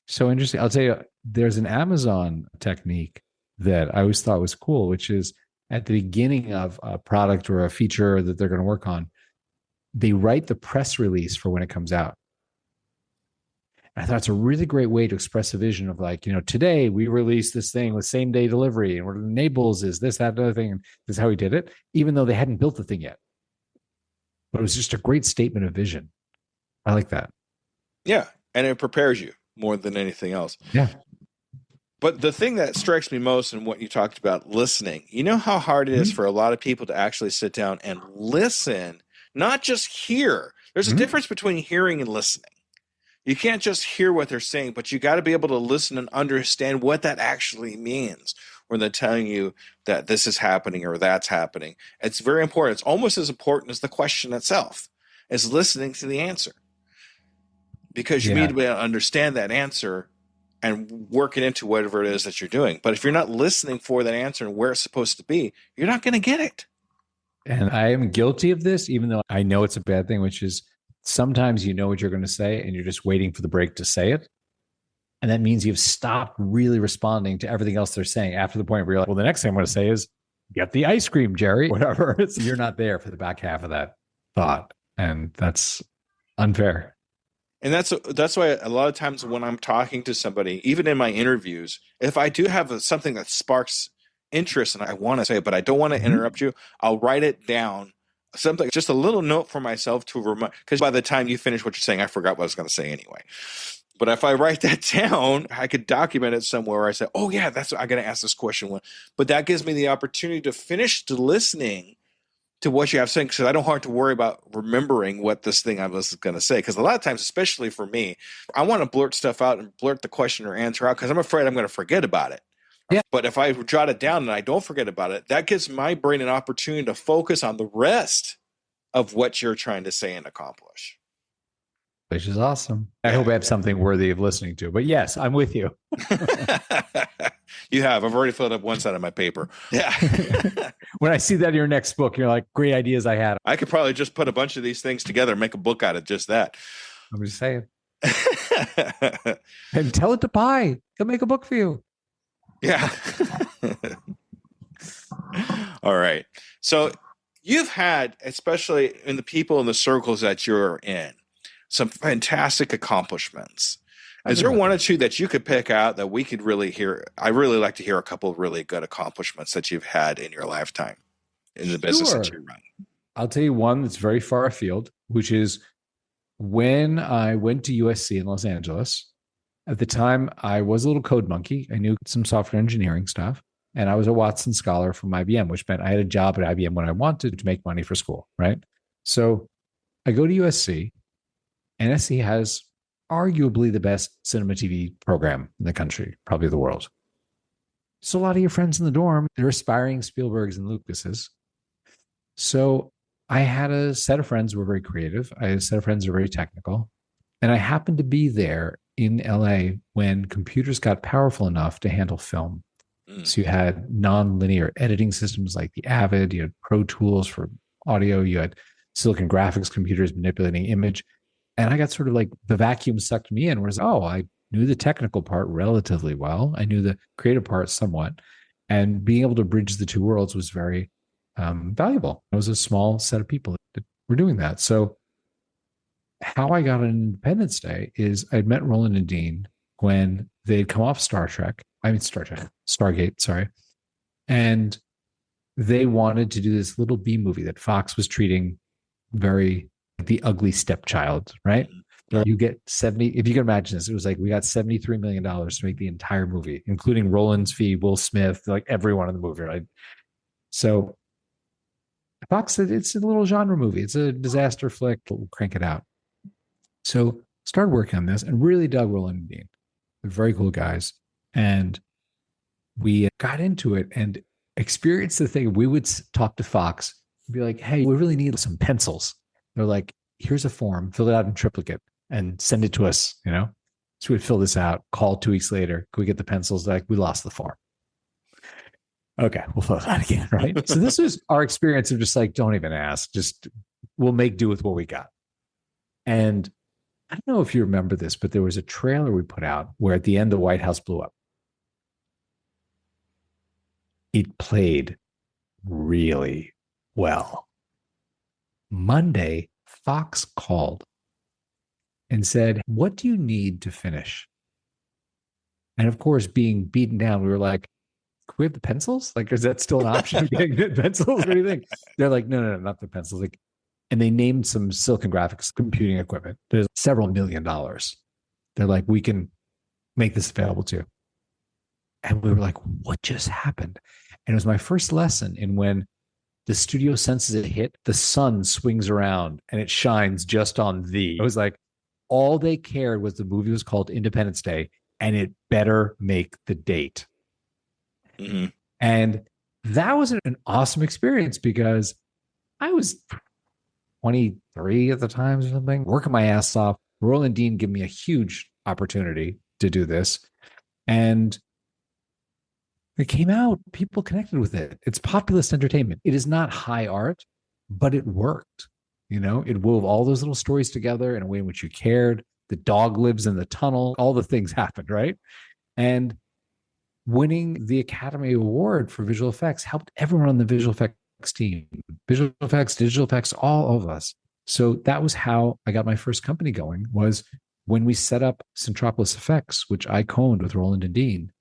So interesting. I'll tell you, there's an Amazon technique that I always thought was cool, which is at the beginning of a product or a feature that they're going to work on, they write the press release for when it comes out. And I thought it's a really great way to express a vision of like, today we released this thing with same day delivery and what it enables is this, that, other thing. And this is how we did it, even though they hadn't built the thing yet. But it was just a great statement of vision. I like that.
Yeah. And it prepares you more than anything else.
Yeah.
But the thing that strikes me most in what you talked about, listening, you know how hard it is for a lot of people to actually sit down and listen, not just hear. There's a difference between hearing and listening. You can't just hear what they're saying, but you got to be able to listen and understand what that actually means when they're telling you that this is happening or that's happening. It's very important. It's almost as important as the question itself, as listening to the answer. Because you need to be able to understand that answer and work it into whatever it is that you're doing. But if you're not listening for that answer and where it's supposed to be, you're not going to get it.
And I am guilty of this, even though I know it's a bad thing, which is sometimes you know what you're going to say and you're just waiting for the break to say it. And that means you've stopped really responding to everything else they're saying after the point where you're like, well, the next thing I'm going to say is, get the ice cream, Jerry, whatever. You're not there for the back half of that thought. And that's unfair.
And that's why a lot of times when I'm talking to somebody, even in my interviews, if I do have something that sparks interest and I want to say it, but I don't want to interrupt you, I'll write it down. Something, just a little note for myself to remind, because by the time you finish what you're saying, I forgot what I was going to say anyway. But if I write that down, I could document it somewhere where I say, oh yeah, that's what I got to ask this question. But that gives me the opportunity to finish listening to what you have saying, because I don't have to worry about remembering what this thing I was going to say. Because a lot of times, especially for me, I want to blurt stuff out and blurt the question or answer out because I'm afraid I'm going to forget about it. Yeah. But if I jot it down and I don't forget about it, that gives my brain an opportunity to focus on the rest of what you're trying to say and accomplish.
Which is awesome. I hope I have something worthy of listening to. But yes, I'm with you.
You have. I've already filled up one side of my paper. Yeah.
When I see that in your next book, you're like, great ideas I had.
I could probably just put a bunch of these things together and make a book out of just that.
I'm just saying. And tell it to Pi. He'll make a book for you.
Yeah. All right. So you've had, especially in the people in the circles that you're in, some fantastic accomplishments. Is there one or two that you could pick out that we could really hear? I really like to hear a couple of really good accomplishments that you've had in your lifetime in the business that you run.
I'll tell you one that's very far afield, which is when I went to USC in Los Angeles. At the time, I was a little code monkey. I knew some software engineering stuff. And I was a Watson Scholar from IBM, which meant I had a job at IBM when I wanted to make money for school, right? So I go to USC, and SC has arguably the best cinema TV program in the country, probably the world. So a lot of your friends in the dorm, they're aspiring Spielbergs and Lucases. So I had a set of friends who were very creative. I had a set of friends who were very technical. And I happened to be there in LA when computers got powerful enough to handle film. So you had non-linear editing systems like the Avid, you had Pro Tools for audio, you had Silicon Graphics computers manipulating image. And I got sort of like the vacuum sucked me in, whereas, I knew the technical part relatively well. I knew the creative part somewhat. And being able to bridge the two worlds was very valuable. It was a small set of people that were doing that. So how I got on Independence Day is I'd met Roland and Dean when they'd come off Stargate, sorry. And they wanted to do this little B movie that Fox was treating very the ugly stepchild, right? You get 70, if you can imagine this, it was like we got $73 million to make the entire movie, including Roland's fee, Will Smith, like everyone in the movie, right? So Fox said it's a little genre movie. It's a disaster flick. We'll crank it out. So started working on this and really dug Roland and Dean. They're very cool guys. And we got into it and experienced the thing. We would talk to Fox and be like, hey, we really need some pencils. They're like, here's a form, fill it out in triplicate and send it to us, So we'd fill this out, call 2 weeks later. Can we get the pencils? They're like, we lost the form. Okay, we'll fill it out again, right? So this was our experience of just like, don't even ask. Just we'll make do with what we got. And I don't know if you remember this, but there was a trailer we put out where at the end, the White House blew up. It played really well. Monday, Fox called and said, what do you need to finish? And of course, being beaten down, we were like, can we have the pencils? Like, is that still an option of getting the pencils? What do you think? They're like, no, not the pencils. Like, and they named some Silicon Graphics computing equipment. There's several $1 million. They're like, we can make this available to you. And we were like, what just happened? And it was my first lesson in when the studio senses it hit, the sun swings around and it shines just on thee. It was like, all they cared was the movie was called Independence Day and it better make the date. Mm-hmm. And that was an awesome experience because I was 23 at the time or something, working my ass off. Roland Dean gave me a huge opportunity to do this. And it came out, people connected with it. It's populist entertainment. It is not high art, but it worked. It wove all those little stories together in a way in which you cared. The dog lives in the tunnel. All the things happened, right? And winning the Academy Award for visual effects helped everyone on the visual effects team. Visual effects, digital effects, all of us. So that was how I got my first company going, was when we set up Centropolis Effects, which I co-owned with Roland and Dean.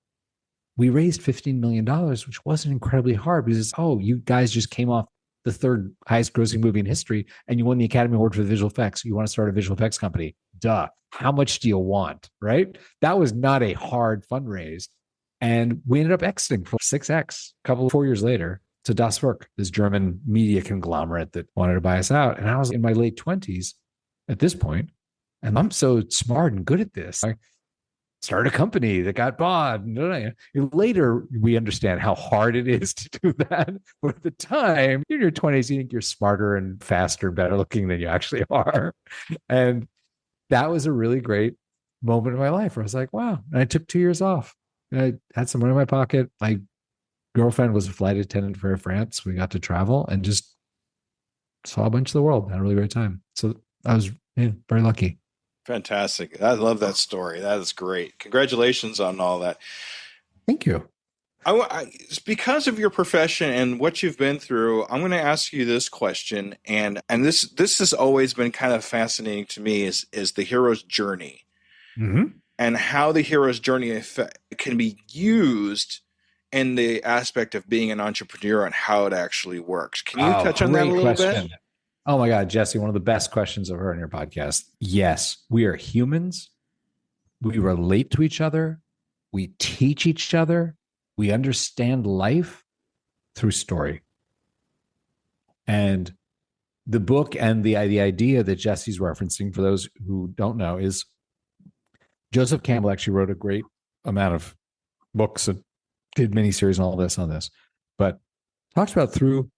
we raised $15 million, which wasn't incredibly hard because it's, oh, you guys just came off the third highest grossing movie in history and you won the Academy Award for visual effects. You want to start a visual effects company. Duh. How much do you want? Right? That was not a hard fundraise. And we ended up exiting for 6x a 4 years later to Das Werk, this German media conglomerate that wanted to buy us out. And I was in my late 20s at this point, and I'm so smart and good at this. I started a company that got bought. Later, we understand how hard it is to do that. But at the time, in your 20s, you think you're smarter and faster, better looking than you actually are. And that was a really great moment in my life where I was like, wow. And I took 2 years off. And I had some money in my pocket. My girlfriend was a flight attendant for Air France. We got to travel and just saw a bunch of the world. Had a really great time. So I was very lucky.
Fantastic. I love that story. That is great. Congratulations on all that.
Thank you.
Because of your profession and what you've been through, I'm going to ask you this question. And this has always been kind of fascinating to me is the hero's journey. Mm-hmm. And how the hero's journey can be used in the aspect of being an entrepreneur and how it actually works. Can you touch on that a little bit?
Oh my God, Jesse, one of the best questions I've heard on your podcast. Yes, we are humans. We relate to each other. We teach each other. We understand life through story. And the book and the idea that Jesse's referencing, for those who don't know, is Joseph Campbell actually wrote a great amount of books and did miniseries and all this on this, but talks about through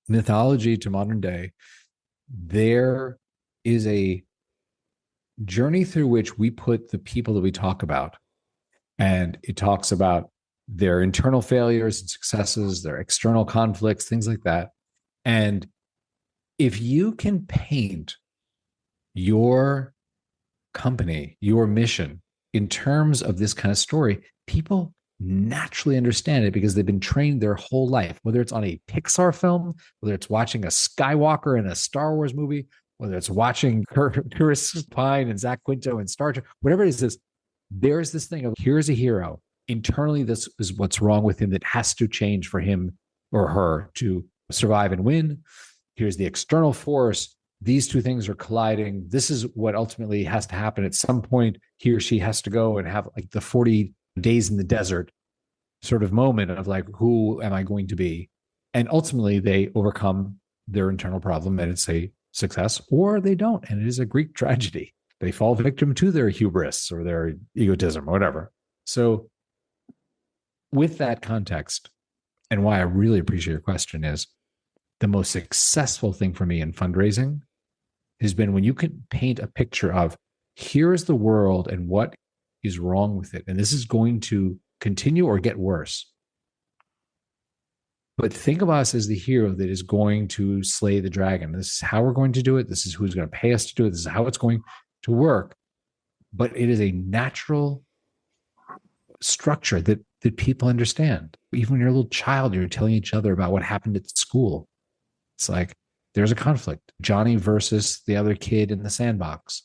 mythology to modern day, there is a journey through which we put the people that we talk about. And it talks about their internal failures and successes, their external conflicts, things like that. And if you can paint your company, your mission in terms of this kind of story, people naturally understand it because they've been trained their whole life, whether it's on a Pixar film, whether it's watching a Skywalker in a Star Wars movie, whether it's watching Chris Pine and Zach Quinto in Star Trek, whatever it is, there's this thing of here's a hero. Internally, this is what's wrong with him that has to change for him or her to survive and win. Here's the external force. These two things are colliding. This is what ultimately has to happen. At some point, he or she has to go and have like the 40 days in the desert sort of moment of like, who am I going to be? And ultimately, they overcome their internal problem and it's a success, or they don't. And it is a Greek tragedy. They fall victim to their hubris or their egotism or whatever. So with that context, and why I really appreciate your question is the most successful thing for me in fundraising has been when you can paint a picture of here's the world and what is wrong with it. And this is going to continue or get worse. But think of us as the hero that is going to slay the dragon. This is how we're going to do it. This is who's going to pay us to do it. This is how it's going to work. But it is a natural structure that people understand. Even when you're a little child, you're telling each other about what happened at school. It's like there's a conflict. Johnny versus the other kid in the sandbox.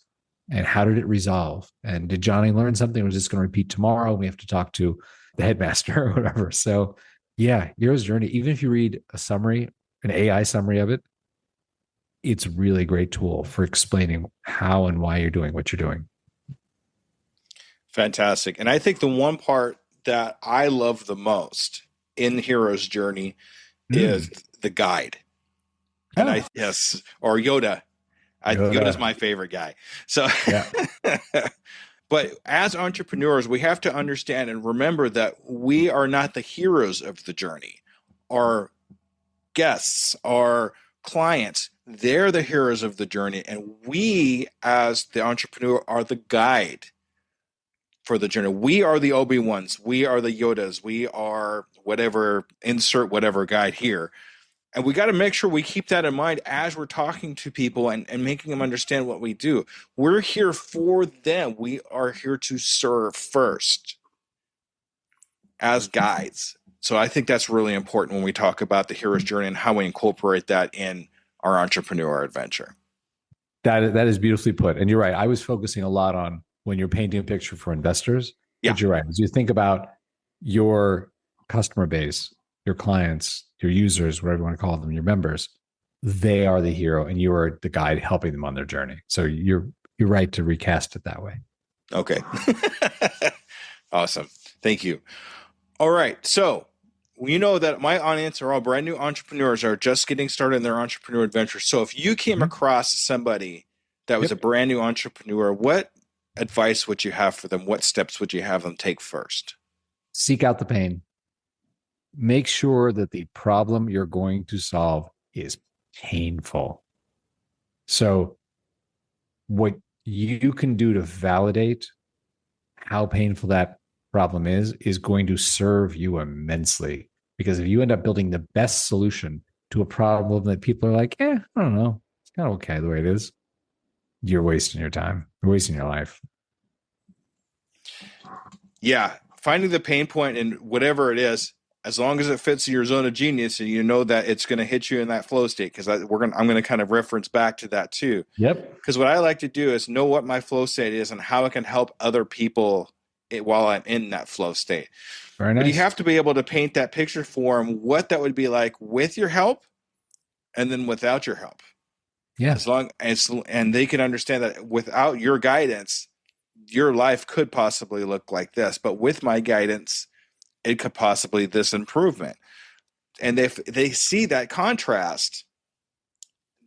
And how did it resolve? And did Johnny learn something? Was this going to repeat tomorrow? We have to talk to the headmaster or whatever. So yeah, hero's journey. Even if you read a summary, an AI summary of it, it's really a great tool for explaining how and why you're doing what you're doing.
Fantastic. And I think the one part that I love the most in Hero's Journey is the guide. And or Yoda. Yoda's my favorite guy. So, yeah. But as entrepreneurs, we have to understand and remember that we are not the heroes of the journey. Our guests, our clients, they're the heroes of the journey. And we, as the entrepreneur, are the guide for the journey. We are the Obi-Wans. We are the Yodas. We are whatever, insert whatever guide here. And we got to make sure we keep that in mind as we're talking to people and making them understand what we do. We're here for them. We are here to serve first as guides. So I think that's really important when we talk about the hero's journey and how we incorporate that in our entrepreneur adventure.
That is beautifully put. And you're right. I was focusing a lot on when you're painting a picture for investors. Yeah. But you're right. As you think about your customer base, your clients, your users, whatever you want to call them, your members, they are the hero and you are the guide helping them on their journey. So you're right to recast it that way.
Okay. Awesome. Thank you. All right. So you know that my audience are all brand new entrepreneurs are just getting started in their entrepreneur adventure. So if you came across somebody that was a brand new entrepreneur, what advice would you have for them? What steps would you have them take first?
Seek out the pain. Make sure that the problem you're going to solve is painful. So what you can do to validate how painful that problem is going to serve you immensely. Because if you end up building the best solution to a problem that people are like, I don't know, it's kind of okay the way it is, you're wasting your time. You're wasting your life.
Yeah. Finding the pain point in whatever it is, as long as it fits your zone of genius and you know that it's going to hit you in that flow state, because I'm going to kind of reference back to that too.
Yep.
Because what I like to do is know what my flow state is and how it can help other people while I'm in that flow state.
Very nice.
But you have to be able to paint that picture for them, what that would be like with your help and then without your help.
Yeah.
And they can understand that without your guidance, your life could possibly look like this, but with my guidance, it could possibly this improvement. And if they see that contrast,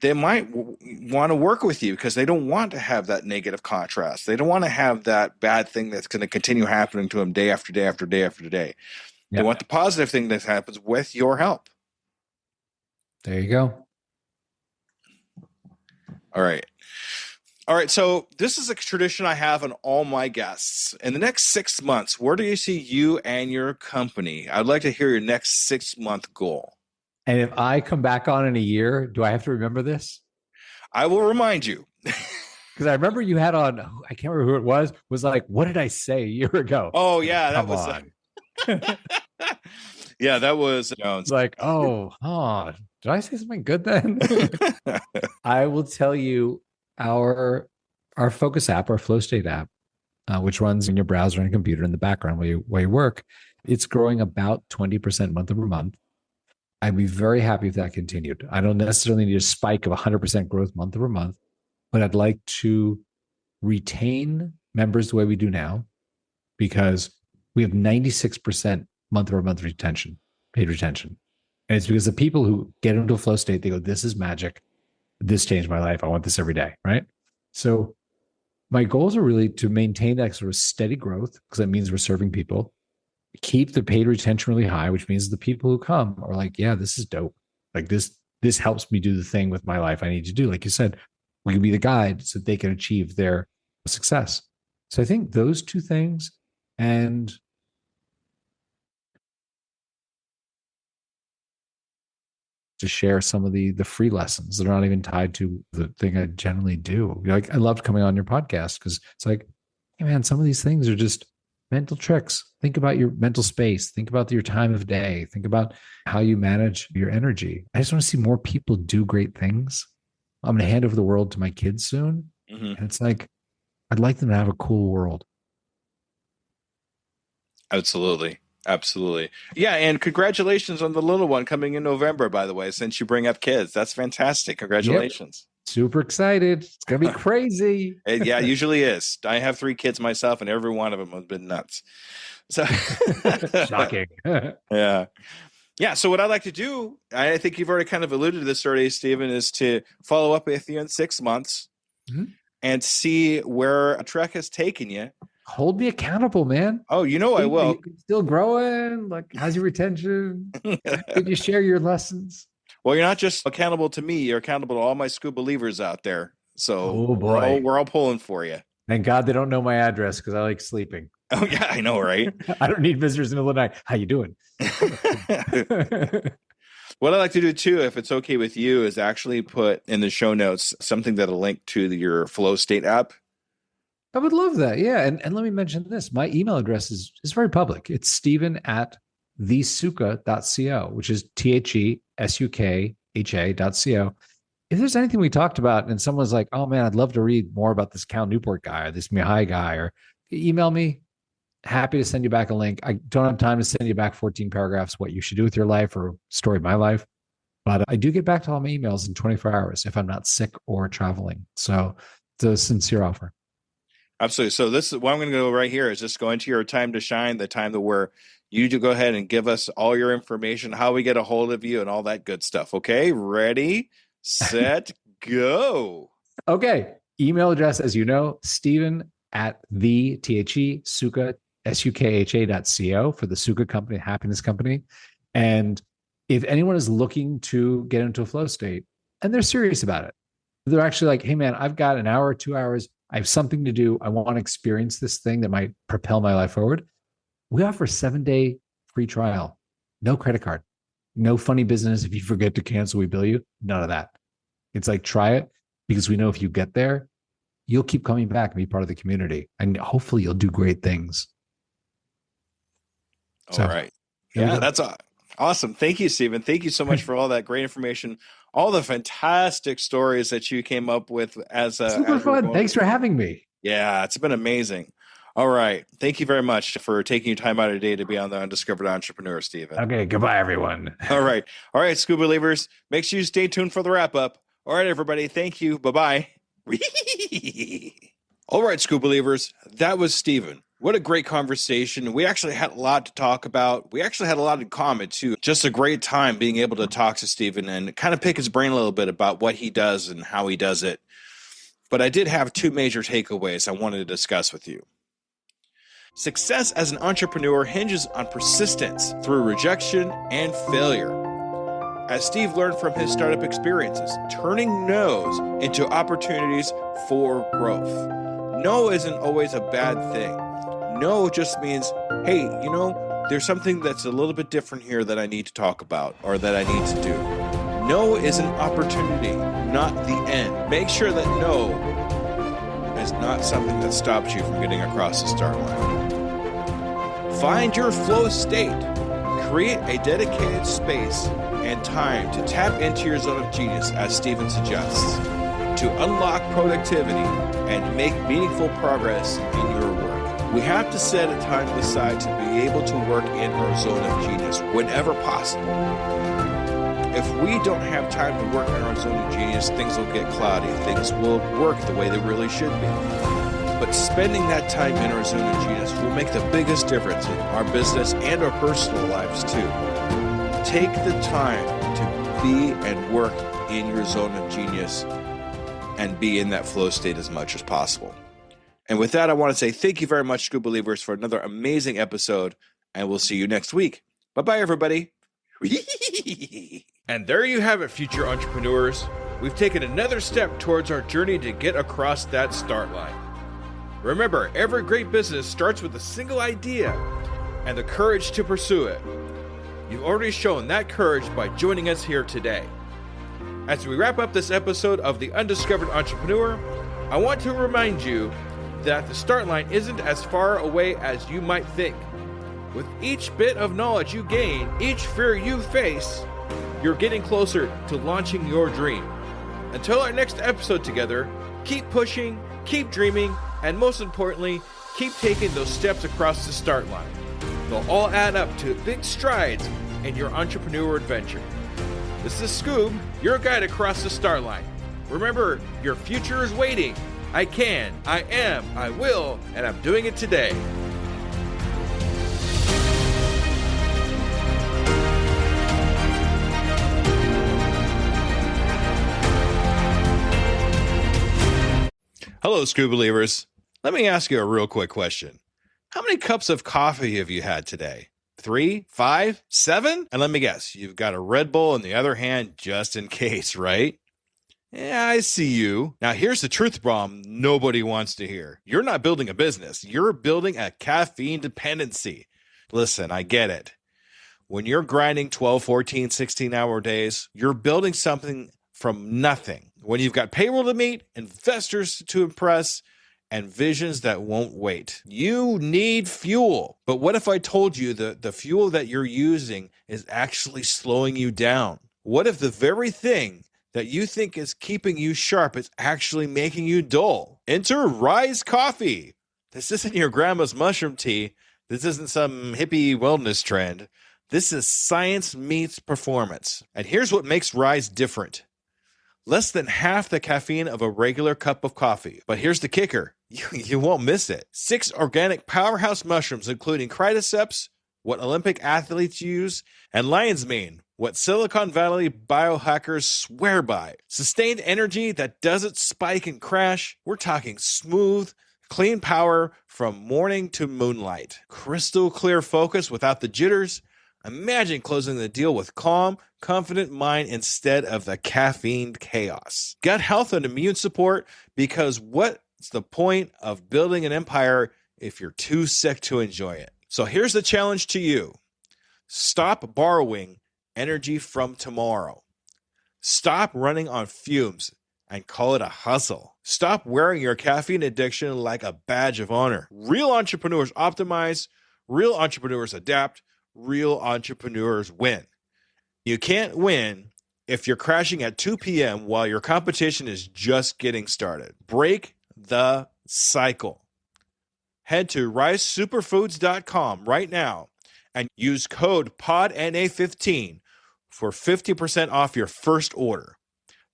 they might want to work with you because they don't want to have that negative contrast. They don't want to have that bad thing that's going to continue happening to them day after day after day after day. They want the positive thing that happens with your help.
There you go.
All right. So this is a tradition I have on all my guests. In the next 6 months, where do you see you and your company? I'd like to hear your next 6-month goal.
And if I come back on in a year, do I have to remember this?
I will remind you.
Because I remember you had on, I can't remember who it was like, what did I say a year ago?
Oh, yeah. That was on. Yeah, that was.
It's like, did I say something good then? I will tell you, our Focus app, our Flow State app, which runs in your browser and computer in the background while you work, it's growing about 20% month over month. I'd be very happy if that continued. I don't necessarily need a spike of 100% growth month over month, but I'd like to retain members the way we do now, because we have 96% month over month retention, paid retention. And it's because the people who get into a flow state, they go, this is magic. This changed my life. I want this every day, right? So my goals are really to maintain that sort of steady growth, because that means we're serving people. Keep the paid retention really high, which means the people who come are like, yeah, this is dope. Like this helps me do the thing with my life I need to do. Like you said, we can be the guide so that they can achieve their success. So I think those two things, and to share some of the free lessons that are not even tied to the thing I generally do. Like, I loved coming on your podcast because it's like, hey man, some of these things are just mental tricks. Think about your mental space. Think about your time of day. Think about how you manage your energy. I just want to see more people do great things. I'm going to hand over the world to my kids soon. Mm-hmm. And it's like, I'd like them to have a cool world.
Absolutely. Absolutely. Yeah. And congratulations on the little one coming in November, by the way, since you bring up kids. That's fantastic. Congratulations.
Yep. Super excited. It's going to be crazy.
Yeah, it usually is. I have 3 kids myself, and every one of them has been nuts. So
shocking.
Yeah. Yeah. So what I'd like to do, I think you've already kind of alluded to this already, Steven, is to follow up with you in 6 months and see where a trek has taken you.
Hold me accountable, man.
Oh, I will.
You're still growing. Like, how's your retention? Did you share your lessons?
Well, you're not just accountable to me. You're accountable to all my Skoob believers out there. So we're all pulling for you. Thank
God they don't know my address because I like sleeping.
Oh, yeah, I know, right?
I don't need visitors in the middle of the night. How you doing?
What I'd like to do, too, if it's okay with you, is actually put in the show notes something that'll link to your Flow State app.
I would love that. Yeah. And let me mention this. My email address is very public. It's Steven@thesuka.co, which is TheSukha.co. If there's anything we talked about and someone's like, oh man, I'd love to read more about this Cal Newport guy or this Mihai guy, or email me. happy to send you back a link. I don't have time to send you back 14 paragraphs, what you should do with your life or story of my life. But I do get back to all my emails in 24 hours if I'm not sick or traveling. So it's a sincere offer.
Absolutely. So this is what I'm going to go right here is just go into your time to shine, the time to where you do go ahead and give us all your information, how we get a hold of you and all that good stuff. Okay. Ready, set, go.
Okay. Email address, as you know, Steven at Suka, SUKHA.co for the Suka Company, Happiness Company. And if anyone is looking to get into a flow state and they're serious about it, they're actually like, hey man, I've got an hour, 2 hours. I have something to do. I want to experience this thing that might propel my life forward. We offer 7-day free trial, no credit card, no funny business. If you forget to cancel, we bill you. None of that. It's like, try it, because we know if you get there, you'll keep coming back and be part of the community. And hopefully you'll do great things.
All right. Yeah, that's awesome. Thank you, Steven. Thank you so much for all that great information, all the fantastic stories that you came up with as a
super fun. Thanks for having me.
Yeah, it's been amazing. All right. Thank you very much for taking your time out of your day to be on the Undiscovered Entrepreneur, Steven.
Okay. Goodbye, everyone.
All right. All right, Skoob believers. Make sure you stay tuned for the wrap up. All right, everybody. Thank you. Bye-bye. All right, Skoob believers. That was Steven. What a great conversation. We actually had a lot to talk about. We actually had a lot in common, too. Just a great time being able to talk to Steven and kind of pick his brain a little bit about what he does and how he does it. But I did have two major takeaways I wanted to discuss with you. Success as an entrepreneur hinges on persistence through rejection and failure. As Steve learned from his startup experiences, turning no's into opportunities for growth. No isn't always a bad thing. No just means, hey, there's something that's a little bit different here that I need to talk about or that I need to do. No is an opportunity, not the end. Make sure that no is not something that stops you from getting across the start line. Find your flow state. Create a dedicated space and time to tap into your zone of genius, as Steven suggests, to unlock productivity and make meaningful progress in your work. We have to set a time aside to be able to work in our zone of genius whenever possible. If we don't have time to work in our zone of genius, things will get cloudy. Things will work the way they really should be. But spending that time in our zone of genius will make the biggest difference in our business and our personal lives too. Take the time to be and work in your zone of genius and be in that flow state as much as possible. And with that, I want to say thank you very much, Skoob believers, for another amazing episode, and we'll see you next week. Bye-bye, everybody. And there you have it, future entrepreneurs. We've taken another step towards our journey to get across that start line. Remember, every great business starts with a single idea and the courage to pursue it. You've already shown that courage by joining us here today. As we wrap up this episode of The Undiscovered Entrepreneur, I want to remind you that the start line isn't as far away as you might think. With each bit of knowledge you gain, each fear you face, you're getting closer to launching your dream. Until our next episode together, keep pushing, keep dreaming, and most importantly, keep taking those steps across the start line. They'll all add up to big strides in your entrepreneur adventure. This is Skoob, your guide across the start line. Remember, your future is waiting. I can, I am, I will, and I'm doing it today. Hello, Skoob believers. Let me ask you a real quick question. How many cups of coffee have you had today? 3, 5, 7? And let me guess, you've got a Red Bull in the other hand just in case, right? Yeah, I see you. Now, here's the truth bomb nobody wants to hear. You're not building a business. You're building a caffeine dependency. Listen, I get it. When you're grinding 12, 14, 16-hour days, you're building something from nothing. When you've got payroll to meet, investors to impress, and visions that won't wait. You need fuel. But what if I told you that the fuel that you're using is actually slowing you down? What if the very thing that you think is keeping you sharp is actually making you dull? Enter Rise Coffee. This isn't your grandma's mushroom tea. This isn't some hippie wellness trend. This is science meets performance. And here's what makes Rise different. Less than half the caffeine of a regular cup of coffee. But here's the kicker. You won't miss it. 6 organic powerhouse mushrooms, including Chronotype, what Olympic athletes use, and lion's mane, what Silicon Valley biohackers swear by. Sustained energy that doesn't spike and crash. We're talking smooth, clean power from morning to moonlight. Crystal clear focus without the jitters. Imagine closing the deal with calm, confident mind instead of the caffeine chaos. Gut health and immune support, because what's the point of building an empire if you're too sick to enjoy it? So here's the challenge to you. Stop borrowing energy from tomorrow. Stop running on fumes and call it a hustle. Stop wearing your caffeine addiction like a badge of honor. Real entrepreneurs optimize, real entrepreneurs adapt, real entrepreneurs win. You can't win if you're crashing at 2 p.m. while your competition is just getting started. Break the cycle. Head to risesuperfoods.com right now and use code PODNA15 for 50% off your first order.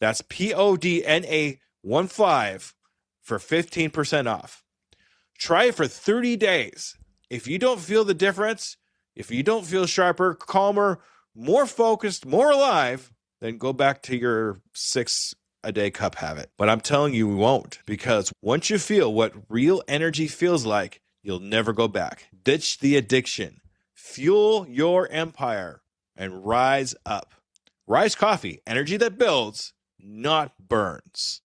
That's PODNA15 for 15% off. Try it for 30 days. If you don't feel the difference, if you don't feel sharper, calmer, more focused, more alive, then go back to your 6-a-day cup habit. But I'm telling you, we won't, because once you feel what real energy feels like, you'll never go back. Ditch the addiction, fuel your empire, and rise up. Rise Coffee, energy that builds, not burns.